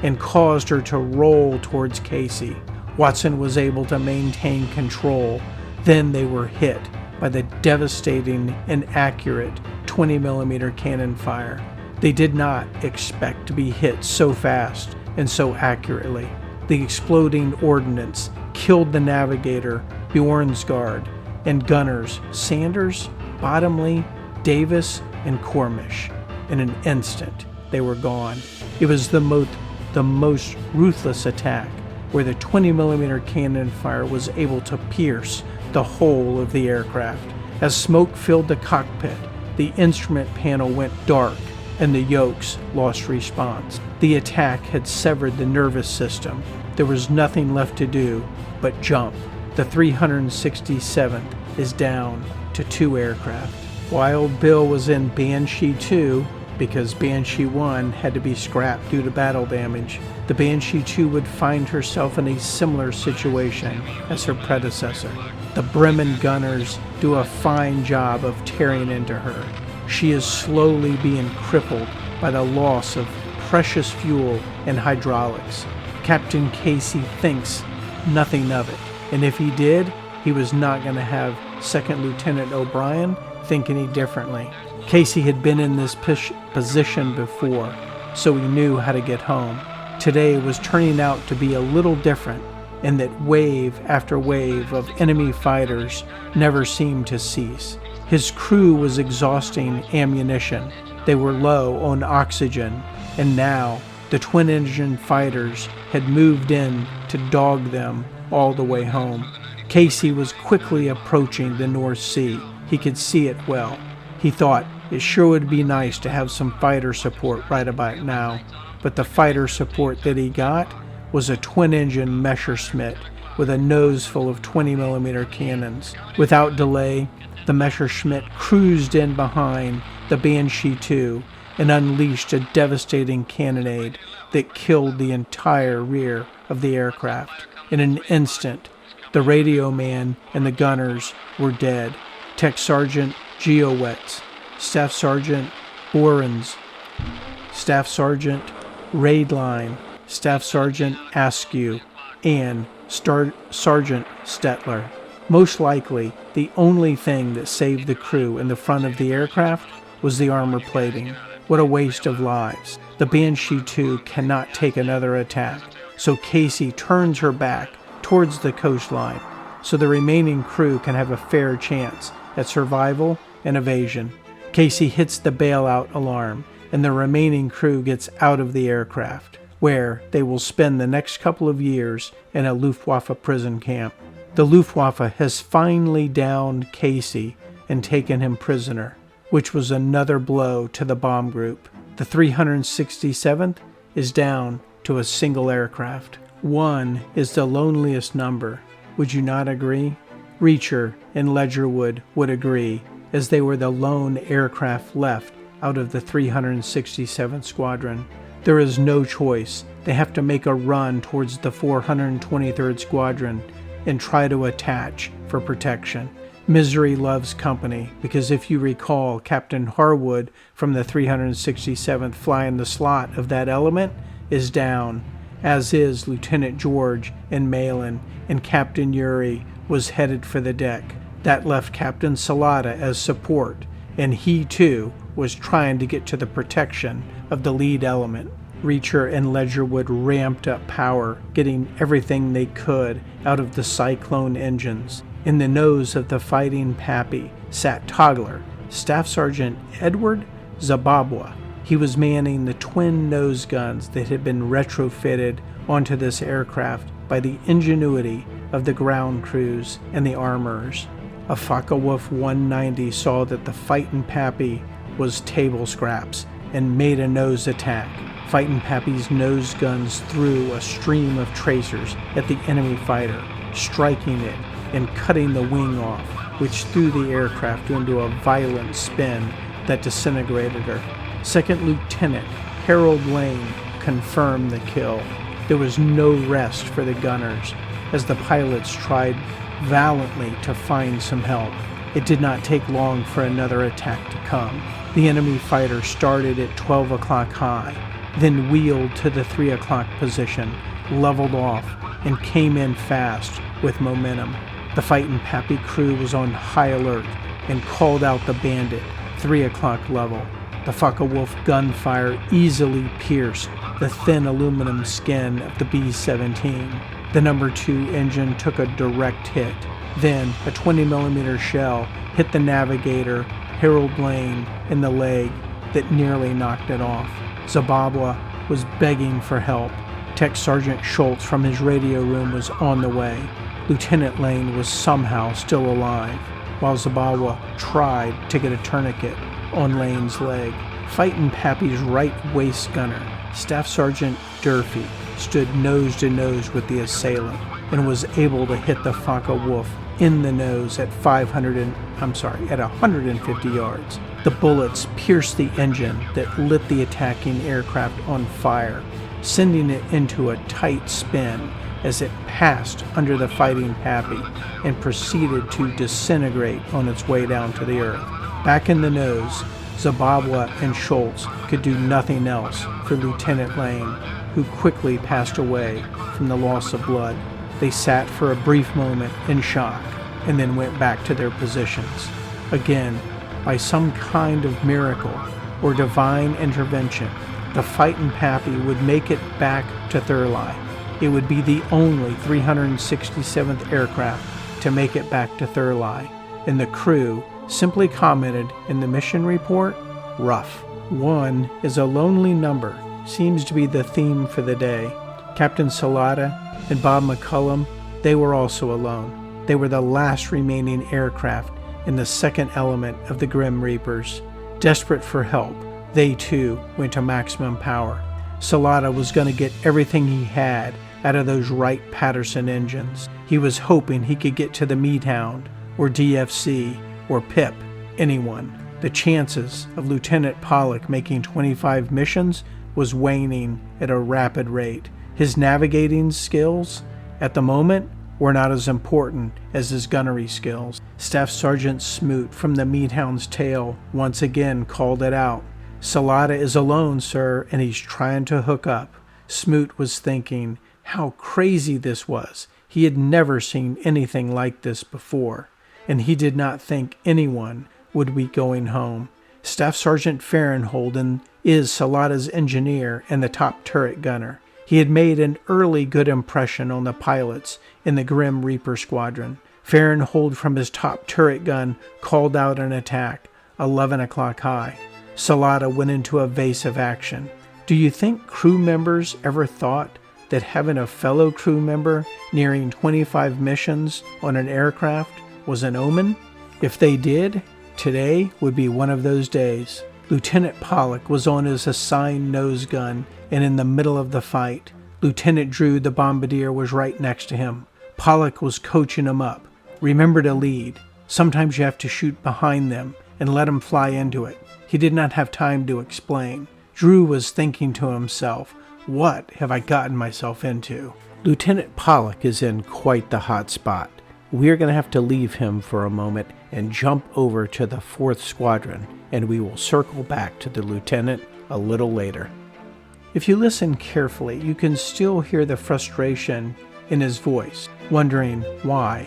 and caused her to roll towards Casey. Watson was able to maintain control. Then they were hit by the devastating and accurate 20mm cannon fire. They did not expect to be hit so fast and so accurately. The exploding ordnance killed the navigator, Bjornsgaard, and gunners Sanders, Bottomley, Davis, and Cormish. In an instant, they were gone. It was the most ruthless attack, where the 20mm cannon fire was able to pierce the whole of the aircraft. As smoke filled the cockpit, the instrument panel went dark, and the yokes lost response. The attack had severed the nervous system. There was nothing left to do but jump. The 367th is down to 2 aircraft. Wild Bill was in Banshee 2 because Banshee 1 had to be scrapped due to battle damage. The Banshee 2 would find herself in a similar situation as her predecessor. The Bremen gunners do a fine job of tearing into her. She is slowly being crippled by the loss of precious fuel and hydraulics. Captain Casey thinks nothing of it, and if he did, he was not going to have Second Lieutenant O'Brien think any differently. Casey had been in this position before, so he knew how to get home. Today was turning out to be a little different, in that wave after wave of enemy fighters never seemed to cease. His crew was exhausting ammunition. They were low on oxygen, and now the twin-engine fighters had moved in to dog them all the way home. Casey was quickly approaching the North Sea. He could see it well. He thought it sure would be nice to have some fighter support right about now, but the fighter support that he got was a twin-engine Messerschmitt with a nose full of 20mm cannons. Without delay, the Messerschmitt cruised in behind the Banshee 2 and unleashed a devastating cannonade that killed the entire rear of the aircraft. In an instant, the radio man and the gunners were dead. Tech Sergeant Geowitz, Staff Sergeant Borens, Staff Sergeant Raidline, Staff Sergeant Askew, and Sergeant Stetler. Most likely, the only thing that saved the crew in the front of the aircraft was the armor plating. What a waste of lives. The Banshee 2 cannot take another attack, so Casey turns her back towards the coastline so the remaining crew can have a fair chance at survival and evasion. Casey hits the bailout alarm, and the remaining crew gets out of the aircraft, where they will spend the next couple of years in a Luftwaffe prison camp. The Luftwaffe has finally downed Casey and taken him prisoner, which was another blow to the bomb group. The 367th is down to a single aircraft. 1 is the loneliest number. Would you not agree? Reacher and Ledgerwood would agree, as they were the lone aircraft left out of the 367th Squadron. There is no choice. They have to make a run towards the 423rd Squadron and try to attach for protection. Misery loves company, because if you recall, Captain Harwood from the 367th flying the slot of that element is down, as is Lieutenant George and Malin, and Captain Yuri was headed for the deck. That left Captain Salata as support, and he too was trying to get to the protection of the lead element. Reacher and Ledgerwood ramped up power, getting everything they could out of the Cyclone engines. In the nose of the Fighting Pappy sat Toggler, Staff Sergeant Edward Zababwa. He was manning the twin nose guns that had been retrofitted onto this aircraft by the ingenuity of the ground crews and the armorers. A Focke-Wulf 190 saw that the Fightin' Pappy was table scraps and made a nose attack. Fightin' Pappy's nose guns threw a stream of tracers at the enemy fighter, striking it and cutting the wing off, which threw the aircraft into a violent spin that disintegrated her. Second Lieutenant Harold Lane confirmed the kill. There was no rest for the gunners as the pilots tried valiantly to find some help. It did not take long for another attack to come. The enemy fighter started at 12 o'clock high, then wheeled to the 3 o'clock position, leveled off, and came in fast with momentum. The Fightin' Pappy crew was on high alert and called out the Bandit, 3 o'clock level. The Focke-Wulf gunfire easily pierced the thin aluminum skin of the B-17. The No. 2 engine took a direct hit. Then a 20mm shell hit the navigator, Harold Lane, in the leg that nearly knocked it off. Zababwa was begging for help. Tech Sergeant Schultz from his radio room was on the way. Lieutenant Lane was somehow still alive, while Zababwa tried to get a tourniquet on Lane's leg. Fightin' Pappy's right waist gunner, Staff Sergeant Durfee, stood nose to nose with the assailant and was able to hit the Focke-Wulf in the nose at 150 yards. The bullets pierced the engine that lit the attacking aircraft on fire, sending it into a tight spin as it passed under the Fighting Pappy and proceeded to disintegrate on its way down to the earth. Back in the nose, Zababwa and Schultz could do nothing else for Lieutenant Lane, who quickly passed away from the loss of blood. They sat for a brief moment in shock and then went back to their positions. Again, by some kind of miracle or divine intervention, the Fightin' Pappy would make it back to Thurley. It would be the only 367th aircraft to make it back to Thurley, and the crew simply commented in the mission report, "Rough." One is a lonely number, seems to be the theme for the day. Captain Salata and Bob McCullum, they were also alone. They were the last remaining aircraft in the second element of the Grim Reapers. Desperate for help, they too went to maximum power. Salata was going to get everything he had out of those Wright-Patterson engines. He was hoping he could get to the Meat Hound, or DFC, or PIP, anyone. The chances of Lieutenant Pollock making 25 missions was waning at a rapid rate. His navigating skills, at the moment, were not as important as his gunnery skills. Staff Sergeant Smoot from the Meat Hound's tail once again called it out. "Salata is alone, sir, and he's trying to hook up." Smoot was thinking how crazy this was. He had never seen anything like this before, and he did not think anyone would be going home. Staff Sergeant Farrenholden is Salata's engineer and the top turret gunner. He had made an early good impression on the pilots in the Grim Reaper Squadron. Farrenhold from his top turret gun called out an attack, 11 o'clock high. Salata went into evasive action. Do you think crew members ever thought that having a fellow crew member nearing 25 missions on an aircraft was an omen? If they did, today would be one of those days. Lieutenant Pollock was on his assigned nose gun and in the middle of the fight. Lieutenant Drew, the bombardier, was right next to him. Pollock was coaching him up. Remember to lead. Sometimes you have to shoot behind them and let them fly into it. He did not have time to explain. Drew was thinking to himself, "What have I gotten myself into?" Lieutenant Pollock is in quite the hot spot. We're going to have to leave him for a moment and jump over to the 4th Squadron, and we will circle back to the lieutenant a little later. If you listen carefully, you can still hear the frustration in his voice, wondering why,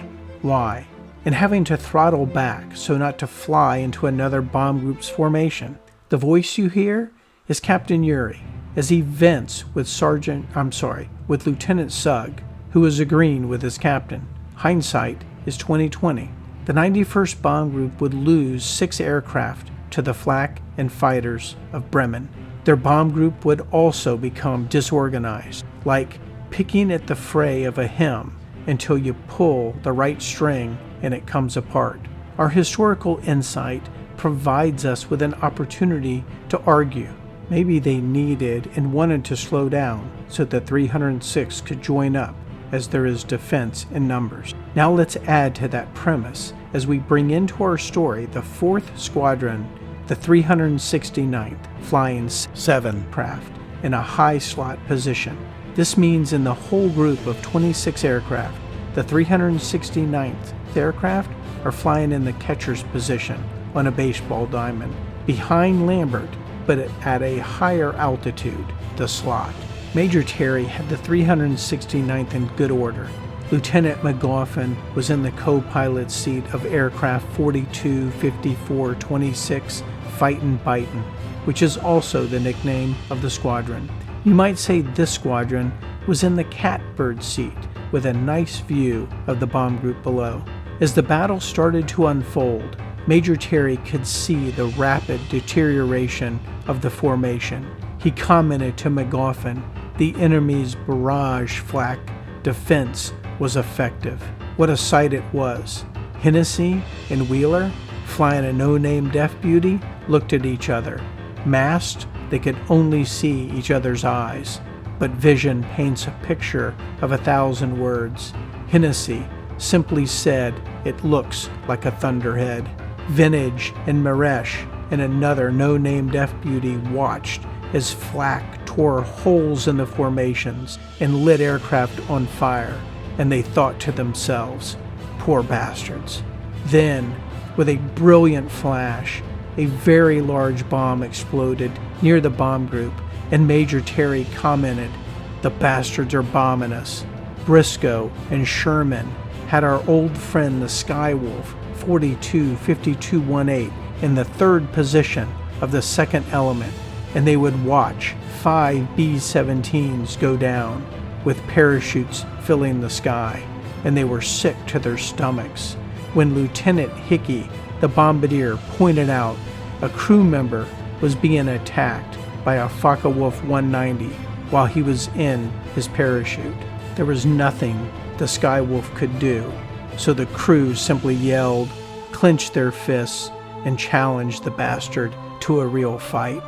and having to throttle back so not to fly into another bomb group's formation. The voice you hear is Captain Yuri, as he vents with Lieutenant Sugg, who is agreeing with his captain. Hindsight is 2020. The 91st Bomb Group would lose 6 aircraft to the flak and fighters of Bremen. Their bomb group would also become disorganized, like picking at the fray of a hymn until you pull the right string and it comes apart. Our historical insight provides us with an opportunity to argue. Maybe they needed and wanted to slow down so that 306 could join up, as there is defense in numbers. Now let's add to that premise as we bring into our story the 4th Squadron, the 369th Flying 7 craft, in a high slot position. This means in the whole group of 26 aircraft, the 369th aircraft are flying in the catcher's position on a baseball diamond, behind Lambert, but at a higher altitude, the slot. Major Terry had the 369th in good order. Lieutenant McGoffin was in the co-pilot seat of aircraft 42, 54, 26, Fightin' Bitin', which is also the nickname of the squadron. You might say this squadron was in the catbird seat with a nice view of the bomb group below. As the battle started to unfold, Major Terry could see the rapid deterioration of the formation. He commented to McGoffin, the enemy's barrage flak defense was effective. What a sight it was. Hennessy and Wheeler, flying a no-name deaf beauty, looked at each other. Masked, they could only see each other's eyes, but vision paints a picture of 1,000 words. Hennessy simply said, "It looks like a thunderhead." Vintage and Maresh and another no-name deaf beauty watched as flak tore holes in the formations and lit aircraft on fire, and they thought to themselves, "Poor bastards." Then, with a brilliant flash, a very large bomb exploded near the bomb group, and Major Terry commented, "The bastards are bombing us." Briscoe and Sherman had our old friend the Skywolf 42-52-18 in the 3rd position of the 2nd element, and they would watch 5 B-17s go down with parachutes filling the sky, and they were sick to their stomachs when Lieutenant Hickey, the bombardier, pointed out a crew member was being attacked by a Focke-Wulf 190 while he was in his parachute. There was nothing the Skywolf could do, so the crew simply yelled, clenched their fists, and challenged the bastard to a real fight.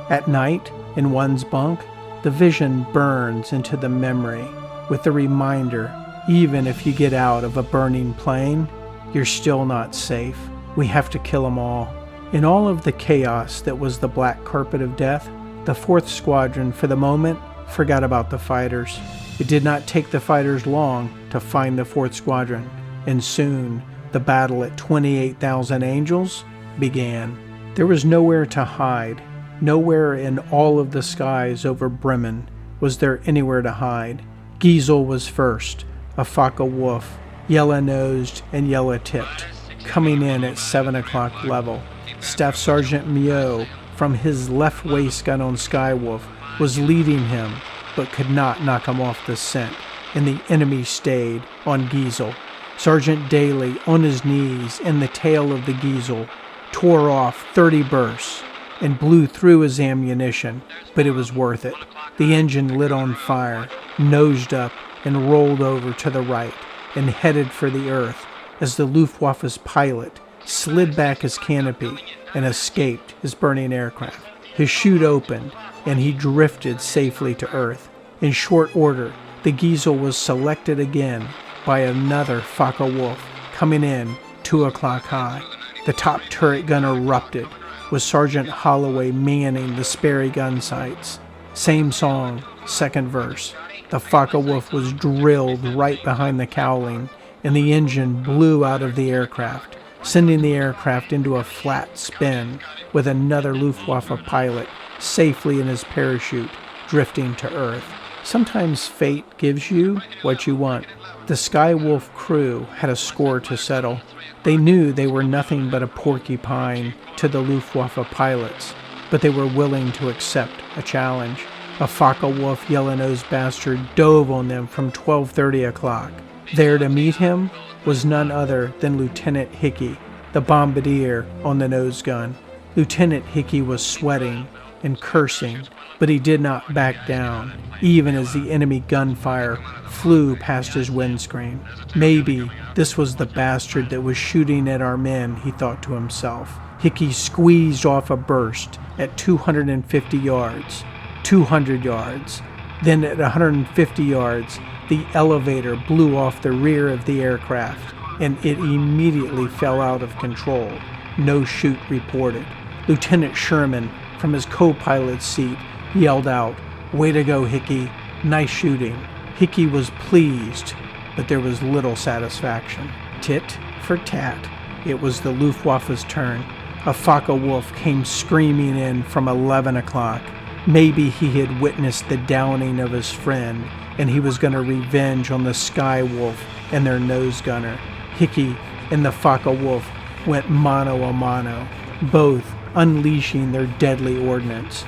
At night, in one's bunk, the vision burns into the memory with the reminder, even if you get out of a burning plane, you're still not safe. We have to kill them all. In all of the chaos that was the black carpet of death, the 4th Squadron, for the moment, forgot about the fighters. It did not take the fighters long to find the 4th Squadron, and soon the battle at 28,000 Angels began. There was nowhere to hide. Nowhere in all of the skies over Bremen was there anywhere to hide. Giesel was first, a Focke-Wulf, yellow-nosed and yellow-tipped, coming in at 7 o'clock level. Staff Sergeant Mio, from his left waist gun on Skywolf, was leading him, but could not knock him off the scent, and the enemy stayed on Giesel. Sergeant Daly, on his knees in the tail of the Giesel, tore off 30 bursts and blew through his ammunition, but it was worth it. The engine lit on fire, nosed up, and rolled over to the right and headed for the earth as the Luftwaffe's pilot slid back his canopy and escaped his burning aircraft. His chute opened, and he drifted safely to earth. In short order, the Giesel was selected again by another Focke-Wulf coming in 2 o'clock high. The top turret gun erupted, with Sergeant Holloway manning the Sperry gun sights. Same song, second verse. The Focke-Wulf was drilled right behind the cowling, and the engine blew out of the aircraft, sending the aircraft into a flat spin, with another Luftwaffe pilot safely in his parachute, drifting to Earth. Sometimes fate gives you what you want. The Skywolf crew had a score to settle. They knew they were nothing but a porcupine to the Luftwaffe pilots, but they were willing to accept a challenge. A Focke-Wulf yellow-nosed bastard dove on them from 12:30 o'clock. There to meet him was none other than Lieutenant Hickey, the bombardier on the nose gun. Lieutenant Hickey was sweating and cursing, but he did not back down, even as the enemy gunfire flew past his windscreen. Maybe this was the bastard that was shooting at our men, he thought to himself. Hickey squeezed off a burst at 250 yards, 200 yards. Then at 150 yards, the elevator blew off the rear of the aircraft, and it immediately fell out of control. No shoot reported. Lieutenant Sherman, from his co-pilot's seat, yelled out, "Way to go, Hickey. Nice shooting." Hickey was pleased, but there was little satisfaction. Tit for tat. It was the Luftwaffe's turn. A Focke-Wulf came screaming in from 11 o'clock. Maybe he had witnessed the downing of his friend, and he was going to revenge on the Skywolf and their nose gunner. Hickey and the Focke-Wulf went mano a mano, both unleashing their deadly ordnance,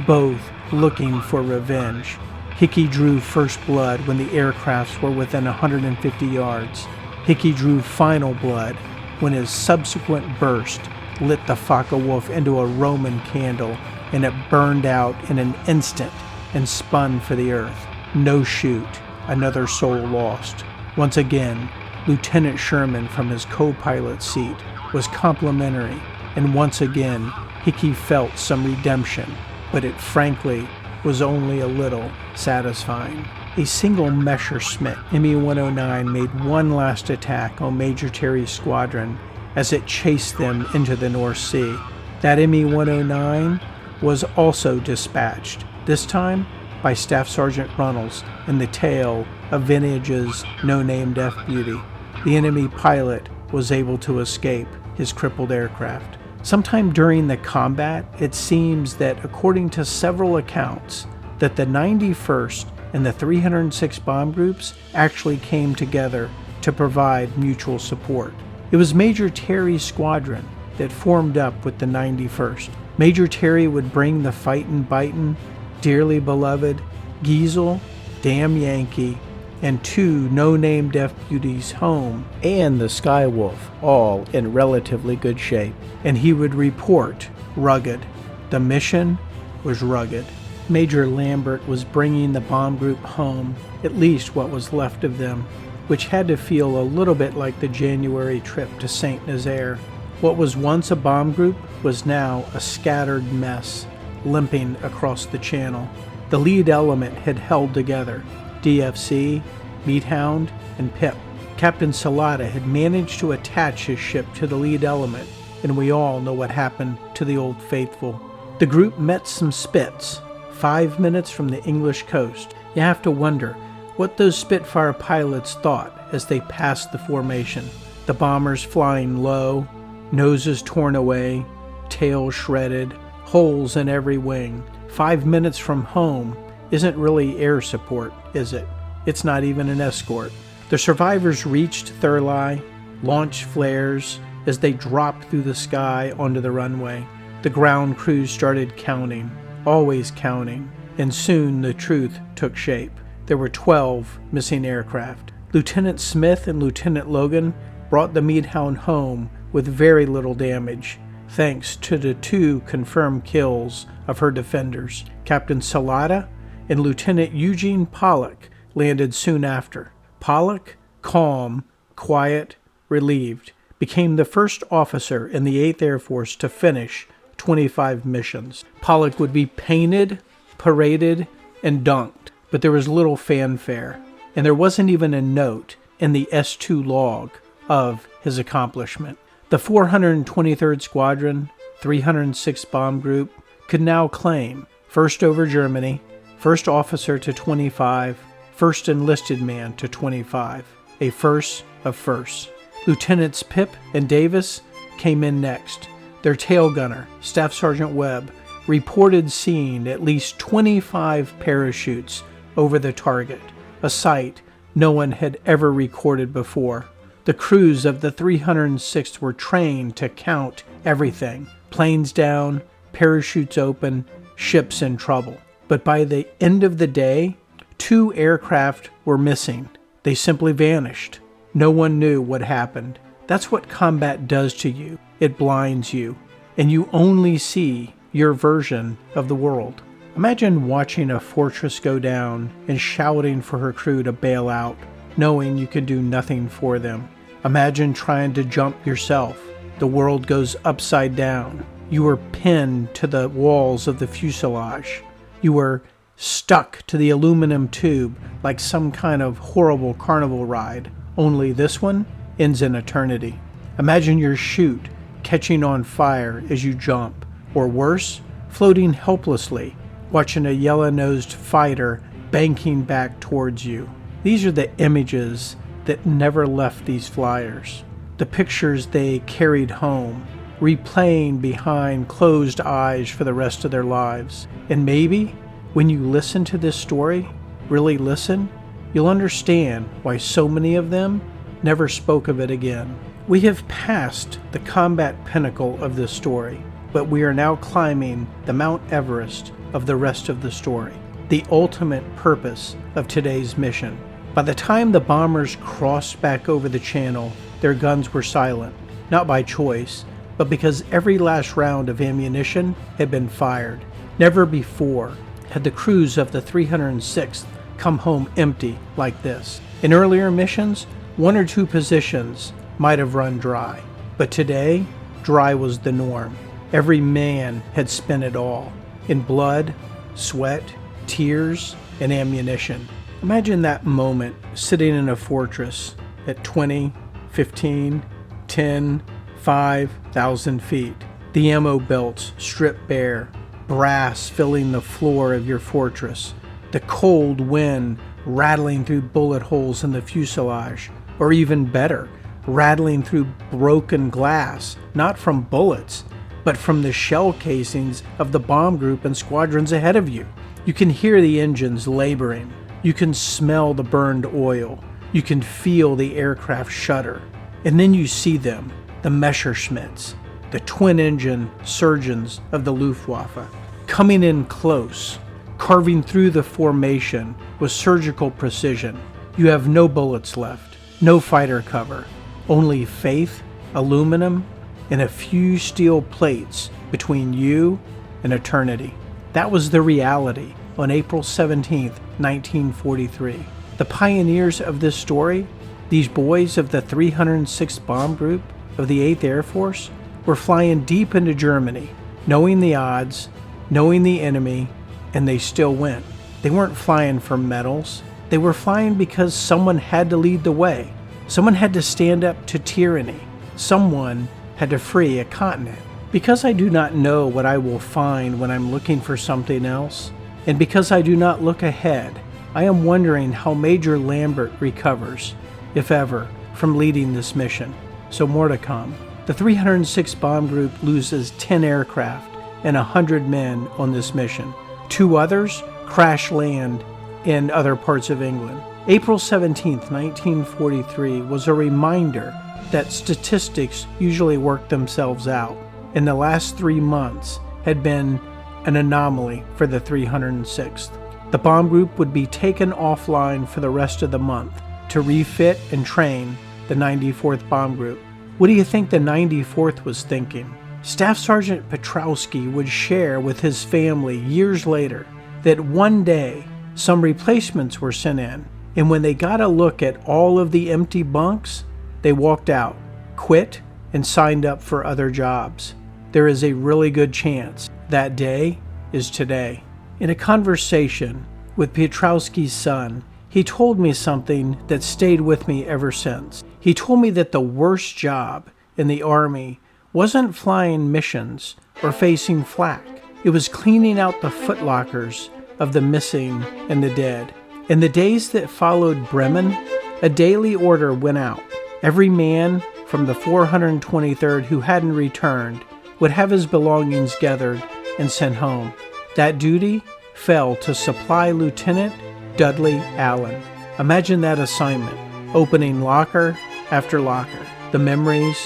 both looking for revenge. Hickey drew first blood when the aircrafts were within 150 yards. Hickey drew final blood when his subsequent burst lit the Focke-Wulf into a Roman candle, and it burned out in an instant and spun for the earth. No shoot, another soul lost. Once again, Lieutenant Sherman from his co-pilot's seat was complimentary, and once again Hickey felt some redemption, but it frankly was only a little satisfying. A single Messerschmitt Me-109 made one last attack on Major Terry's squadron as it chased them into the North Sea. That Me-109 was also dispatched, this time by Staff Sergeant Runnels in the tail of Vintage's no-name Deaf Beauty. The enemy pilot was able to escape his crippled aircraft. Sometime during the combat, it seems that, according to several accounts, that the 91st and the 306 bomb groups actually came together to provide mutual support. It was Major Terry's squadron that formed up with the 91st. Major Terry would bring the fightin' bitin', dearly beloved, Giesel, Damn Yankee, and two no-name Deaf Beauties home, and the Skywolf, all in relatively good shape. And he would report rugged. The mission was rugged. Major Lambert was bringing the bomb group home, at least what was left of them, which had to feel a little bit like the January trip to Saint Nazaire. What was once a bomb group was now a scattered mess, limping across the channel. The lead element had held together, DFC, Meat Hound, and Pip. Captain Salata had managed to attach his ship to the lead element, and we all know what happened to the Old Faithful. The group met some Spits, 5 minutes from the English coast. You have to wonder what those Spitfire pilots thought as they passed the formation. The bombers flying low, noses torn away, tails shredded, holes in every wing. 5 minutes from home isn't really air support, is it? It's not even an escort. The survivors reached Thurley, launched flares as they dropped through the sky onto the runway. The ground crews started counting, always counting, and soon the truth took shape. There were 12 missing aircraft. Lieutenant Smith and Lieutenant Logan brought the Meat Hound home with very little damage, thanks to the 2 confirmed kills of her defenders. Captain Salata and Lieutenant Eugene Pollock landed soon after. Pollock, calm, quiet, relieved, became the first officer in the 8th Air Force to finish 25 missions. Pollock would be painted, paraded, and dunked, but there was little fanfare, and there wasn't even a note in the S2 log of his accomplishment. The 423rd Squadron 306th Bomb Group could now claim first over Germany, first officer to 25, first enlisted man to 25, a first of firsts. Lieutenants Pip and Davis came in next. Their tail gunner, Staff Sergeant Webb, reported seeing at least 25 parachutes over the target, a sight no one had ever recorded before. The crews of the 306th were trained to count everything: planes down, parachutes open, ships in trouble. But by the end of the day, 2 aircraft were missing. They simply vanished. No one knew what happened. That's what combat does to you. It blinds you, and you only see your version of the world. Imagine watching a fortress go down and shouting for her crew to bail out, knowing you can do nothing for them. Imagine trying to jump yourself. The world goes upside down. You are pinned to the walls of the fuselage. You are stuck to the aluminum tube like some kind of horrible carnival ride, only this one ends in eternity. Imagine your chute catching on fire as you jump, or worse, floating helplessly, watching a yellow-nosed fighter banking back towards you. These are the images that never left these flyers, the pictures they carried home, replaying behind closed eyes for the rest of their lives. And maybe, when you listen to this story, really listen, you'll understand why so many of them never spoke of it again. We have passed the combat pinnacle of this story, but we are now climbing the Mount Everest of the rest of the story, the ultimate purpose of today's mission. By the time the bombers crossed back over the channel, their guns were silent, not by choice, but because every last round of ammunition had been fired. Never before had the crews of the 306th come home empty like this. In earlier missions, 1 or 2 positions might have run dry, but today, dry was the norm. Every man had spent it all, in blood, sweat, tears, and ammunition. Imagine that moment sitting in a fortress at 20, 15, 10, 5,000 feet. The ammo belts stripped bare, brass filling the floor of your fortress, the cold wind rattling through bullet holes in the fuselage, or even better, rattling through broken glass, not from bullets, but from the shell casings of the bomb group and squadrons ahead of you. You can hear the engines laboring. You can smell the burned oil. You can feel the aircraft shudder. And then you see them, the Messerschmitts, the twin-engine surgeons of the Luftwaffe, coming in close, carving through the formation with surgical precision. You have no bullets left, no fighter cover, only faith, aluminum, and a few steel plates between you and eternity. That was the reality on April 17th, 1943. The pioneers of this story, these boys of the 306th Bomb Group of the 8th Air Force, were flying deep into Germany, knowing the odds, knowing the enemy, and they still went. They weren't flying for medals. They were flying because someone had to lead the way. Someone had to stand up to tyranny. Someone had to free a continent. Because I do not know what I will find when I'm looking for something else, and because I do not look ahead, I am wondering how Major Lambert recovers, if ever, from leading this mission. So more to come. The 306th Bomb Group loses 10 aircraft and 100 men on this mission. 2 others crash land in other parts of England. April 17, 1943 was a reminder that statistics usually work themselves out, and the last 3 months had been an anomaly for the 306th. The bomb group would be taken offline for the rest of the month to refit and train the 94th Bomb Group. What do you think the 94th was thinking? Staff Sergeant Petrowski would share with his family years later that one day some replacements were sent in, and when they got a look at all of the empty bunks, they walked out, quit, and signed up for other jobs. There is a really good chance that day is today. In a conversation with Piotrowski's son, he told me something that stayed with me ever since. He told me that the worst job in the Army wasn't flying missions or facing flak. It was cleaning out the footlockers of the missing and the dead. In the days that followed Bremen, a daily order went out. Every man from the 423rd who hadn't returned would have his belongings gathered and sent home. That duty fell to Supply Lieutenant Dudley Allen. Imagine that assignment, opening locker after locker. The memories,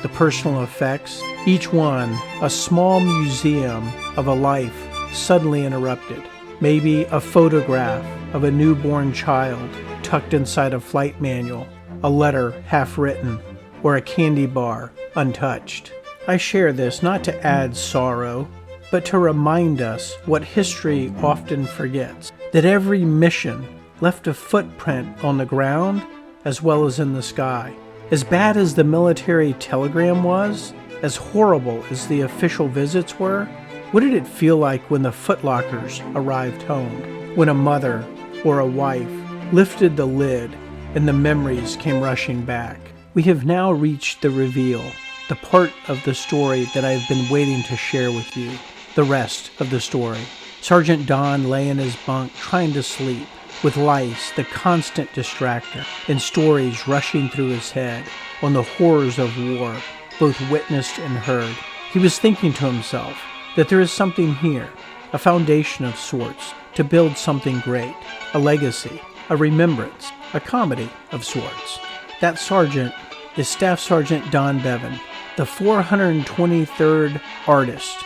the personal effects, each one a small museum of a life suddenly interrupted. Maybe a photograph of a newborn child tucked inside a flight manual, a letter half written, or a candy bar untouched. I share this not to add sorrow, but to remind us what history often forgets, that every mission left a footprint on the ground as well as in the sky. As bad as the military telegram was, as horrible as the official visits were, what did it feel like when the footlockers arrived home? When a mother or a wife lifted the lid and the memories came rushing back? We have now reached the reveal, the part of the story that I've been waiting to share with you, the rest of the story. Sergeant Don lay in his bunk trying to sleep, with lice the constant distractor, and stories rushing through his head on the horrors of war, both witnessed and heard. He was thinking to himself that there is something here, a foundation of sorts, to build something great, a legacy, a remembrance, a comedy of sorts. That sergeant is Staff Sergeant Don Bevan, the 423rd artist,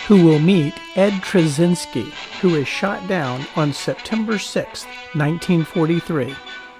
who will meet Ed Trzynski, who is shot down on September 6, 1943,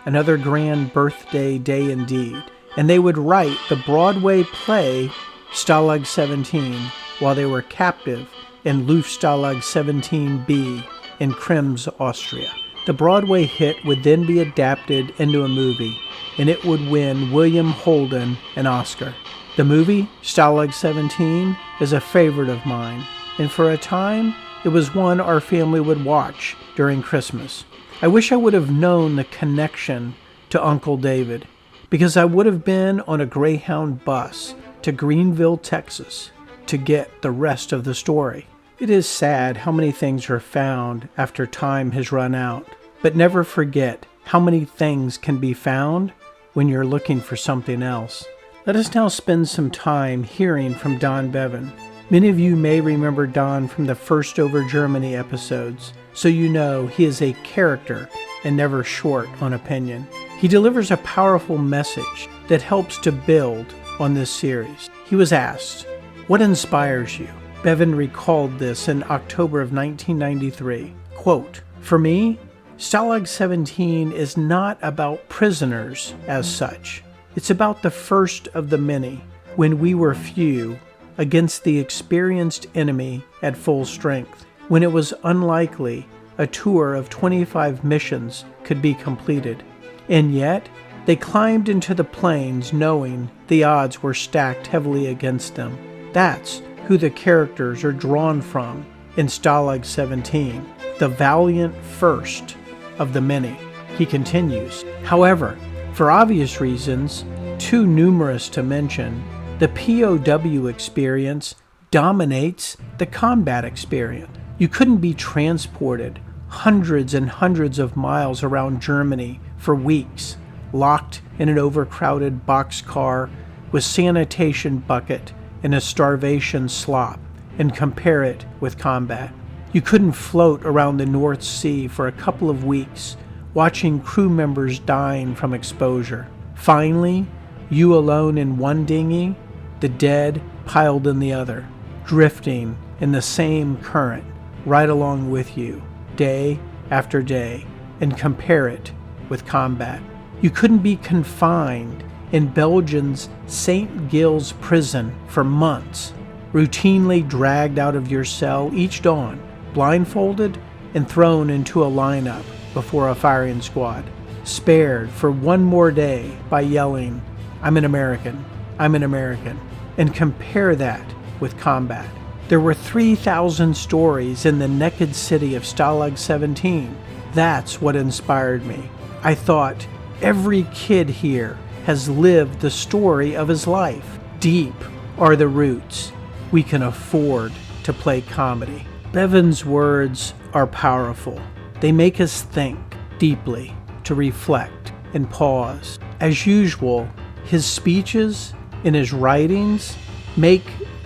another grand birthday day indeed, and they would write the Broadway play Stalag 17 while they were captive in Luftstalag 17B in Krems, Austria. The Broadway hit would then be adapted into a movie, and it would win William Holden an Oscar. The movie, Stalag 17, is a favorite of mine, and for a time, it was one our family would watch during Christmas. I wish I would have known the connection to Uncle David, because I would have been on a Greyhound bus to Greenville, Texas, to get the rest of the story. It is sad how many things are found after time has run out, but never forget how many things can be found when you're looking for something else. Let us now spend some time hearing from Don Bevan. Many of you may remember Don from the First Over Germany episodes, so you know he is a character and never short on opinion. He delivers a powerful message that helps to build on this series. He was asked, "What inspires you?" Bevan recalled this in October of 1993. Quote, "For me, Stalag 17 is not about prisoners as such. It's about the first of the many, when we were few, against the experienced enemy at full strength, when it was unlikely a tour of 25 missions could be completed. And yet, they climbed into the plains knowing the odds were stacked heavily against them. That's who the characters are drawn from in Stalag 17, the valiant first of the many." He continues, "However, for obvious reasons, too numerous to mention, the POW experience dominates the combat experience. You couldn't be transported hundreds and hundreds of miles around Germany for weeks, locked in an overcrowded boxcar with sanitation bucket and a starvation slop, and compare it with combat. You couldn't float around the North Sea for a couple of weeks, watching crew members dying from exposure. Finally, you alone in one dinghy, the dead piled in the other, drifting in the same current right along with you, day after day, and compare it with combat. You couldn't be confined in Belgium's St. Gilles prison for months, routinely dragged out of your cell each dawn, blindfolded and thrown into a lineup before a firing squad, spared for one more day by yelling, 'I'm an American, I'm an American,' and compare that with combat. There were 3,000 stories in the naked city of Stalag 17. That's what inspired me. I thought, every kid here has lived the story of his life. Deep are the roots. We can afford to play comedy. Bevan's words are powerful. They make us think deeply, to reflect and pause. As usual, his speeches and his writings make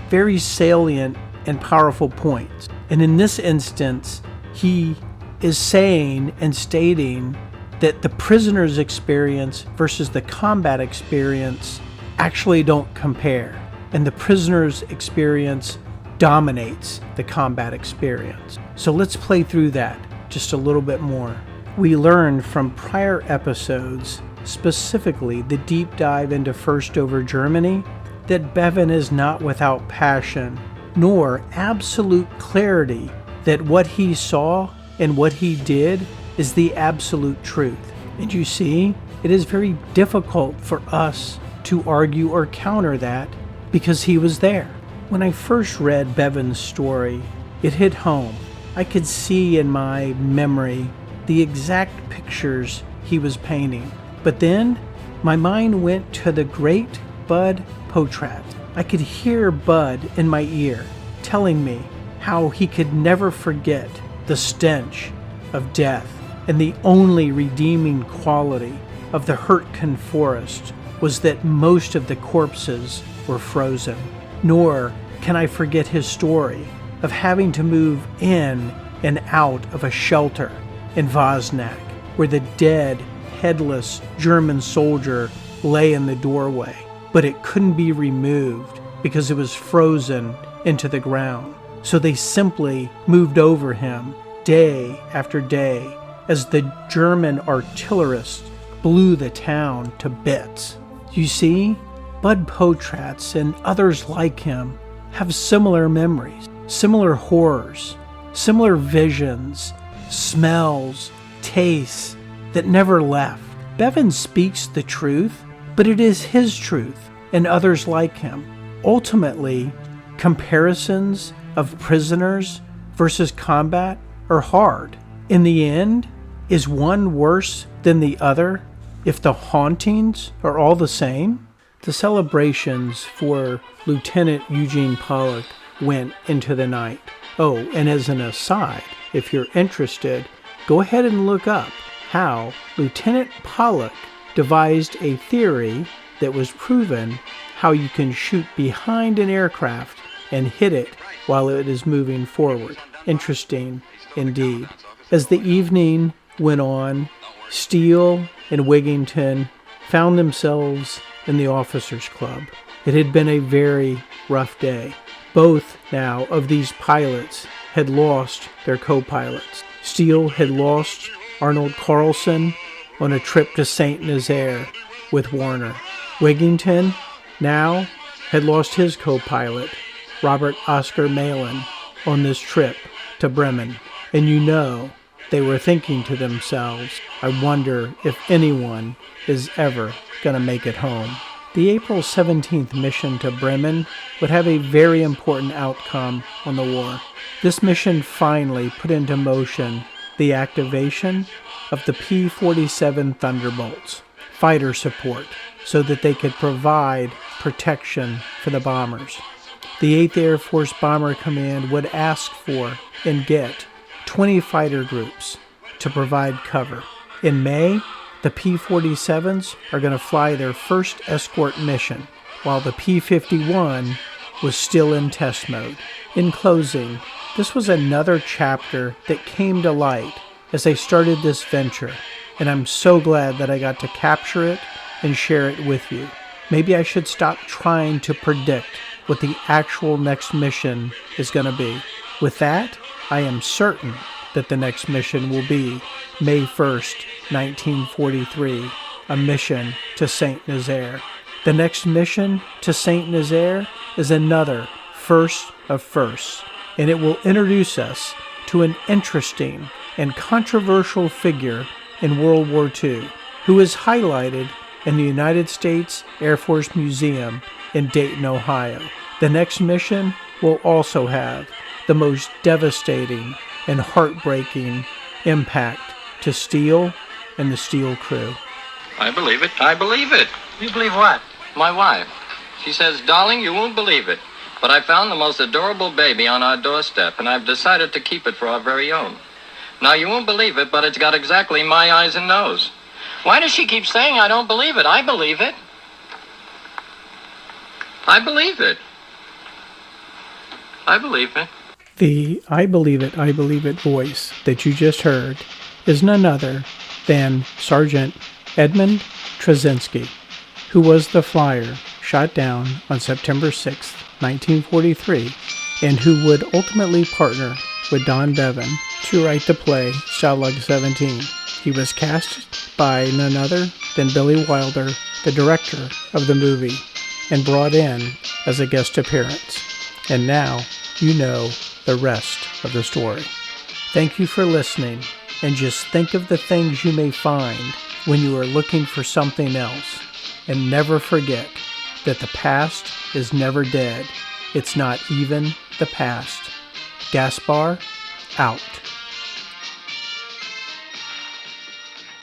very salient and powerful points. And in this instance, he is saying and stating that the prisoner's experience versus the combat experience actually don't compare. And the prisoner's experience dominates the combat experience. So let's play through that just a little bit more. We learned from prior episodes, specifically the deep dive into First over Germany, that Bevan is not without passion, nor absolute clarity that what he saw and what he did is the absolute truth. And you see, it is very difficult for us to argue or counter that because he was there. When I first read Bevan's story, it hit home. I could see in my memory the exact pictures he was painting. But then my mind went to the great Bud Potrat. I could hear Bud in my ear telling me how he could never forget the stench of death, and the only redeeming quality of the Hurtgen forest was that most of the corpses were frozen. Nor can I forget his story of having to move in and out of a shelter in Vosnak, where the dead, headless German soldier lay in the doorway, but it couldn't be removed because it was frozen into the ground. So they simply moved over him day after day as the German artillerists blew the town to bits. You see, Bud Potratz and others like him have similar memories, similar horrors, similar visions, smells, tastes that never left. Bevan speaks the truth, but it is his truth and others like him. Ultimately, comparisons of prisoners versus combat are hard. In the end, is one worse than the other if the hauntings are all the same? The celebrations for Lieutenant Eugene Pollock went into the night. Oh, and as an aside, if you're interested, go ahead and look up how Lieutenant Pollock devised a theory that was proven how you can shoot behind an aircraft and hit it while it is moving forward. Interesting indeed. As the evening went on, Steele and Wigington found themselves in the officers' club. It had been a very rough day. Both now of these pilots had lost their co-pilots. Steele had lost Arnold Carlson on a trip to St. Nazaire with Warner. Wigington now had lost his co-pilot, Robert Oscar Malin, on this trip to Bremen. And you know, they were thinking to themselves, I wonder if anyone is ever going to make it home. The April 17th mission to Bremen would have a very important outcome on the war. This mission finally put into motion the activation of the P-47 Thunderbolts, fighter support, so that they could provide protection for the bombers. The 8th Air Force Bomber Command would ask for and get 20 fighter groups to provide cover. In May, the P-47s are going to fly their first escort mission, while the P-51 was still in test mode. In closing, this was another chapter that came to light as I started this venture, and I'm so glad that I got to capture it and share it with you. Maybe I should stop trying to predict what the actual next mission is going to be. With that, I am certain that the next mission will be May 1st, 1943, a mission to St. Nazaire. The next mission to St. Nazaire is another first of firsts, and it will introduce us to an interesting and controversial figure in World War II, who is highlighted in the United States Air Force Museum in Dayton, Ohio. The next mission will also have the most devastating and heartbreaking impact to Steele and the Steele crew. I believe it. I believe it. You believe what? My wife. She says, "Darling, you won't believe it, but I found the most adorable baby on our doorstep, and I've decided to keep it for our very own." Now, you won't believe it, but it's got exactly my eyes and nose. Why does she keep saying I don't believe it? I believe it. I believe it. I believe it. The I believe it voice that you just heard is none other than Sergeant Edmund Trzynski, who was the flyer shot down on September 6, 1943, and who would ultimately partner with Don Bevan to write the play Stalag 17. He was cast by none other than Billy Wilder, the director of the movie, and brought in as a guest appearance. And now you know the rest of the story. Thank you for listening, and just think of the things you may find when you are looking for something else. And never forget that the past is never dead. It's not even the past. Gaspar, out.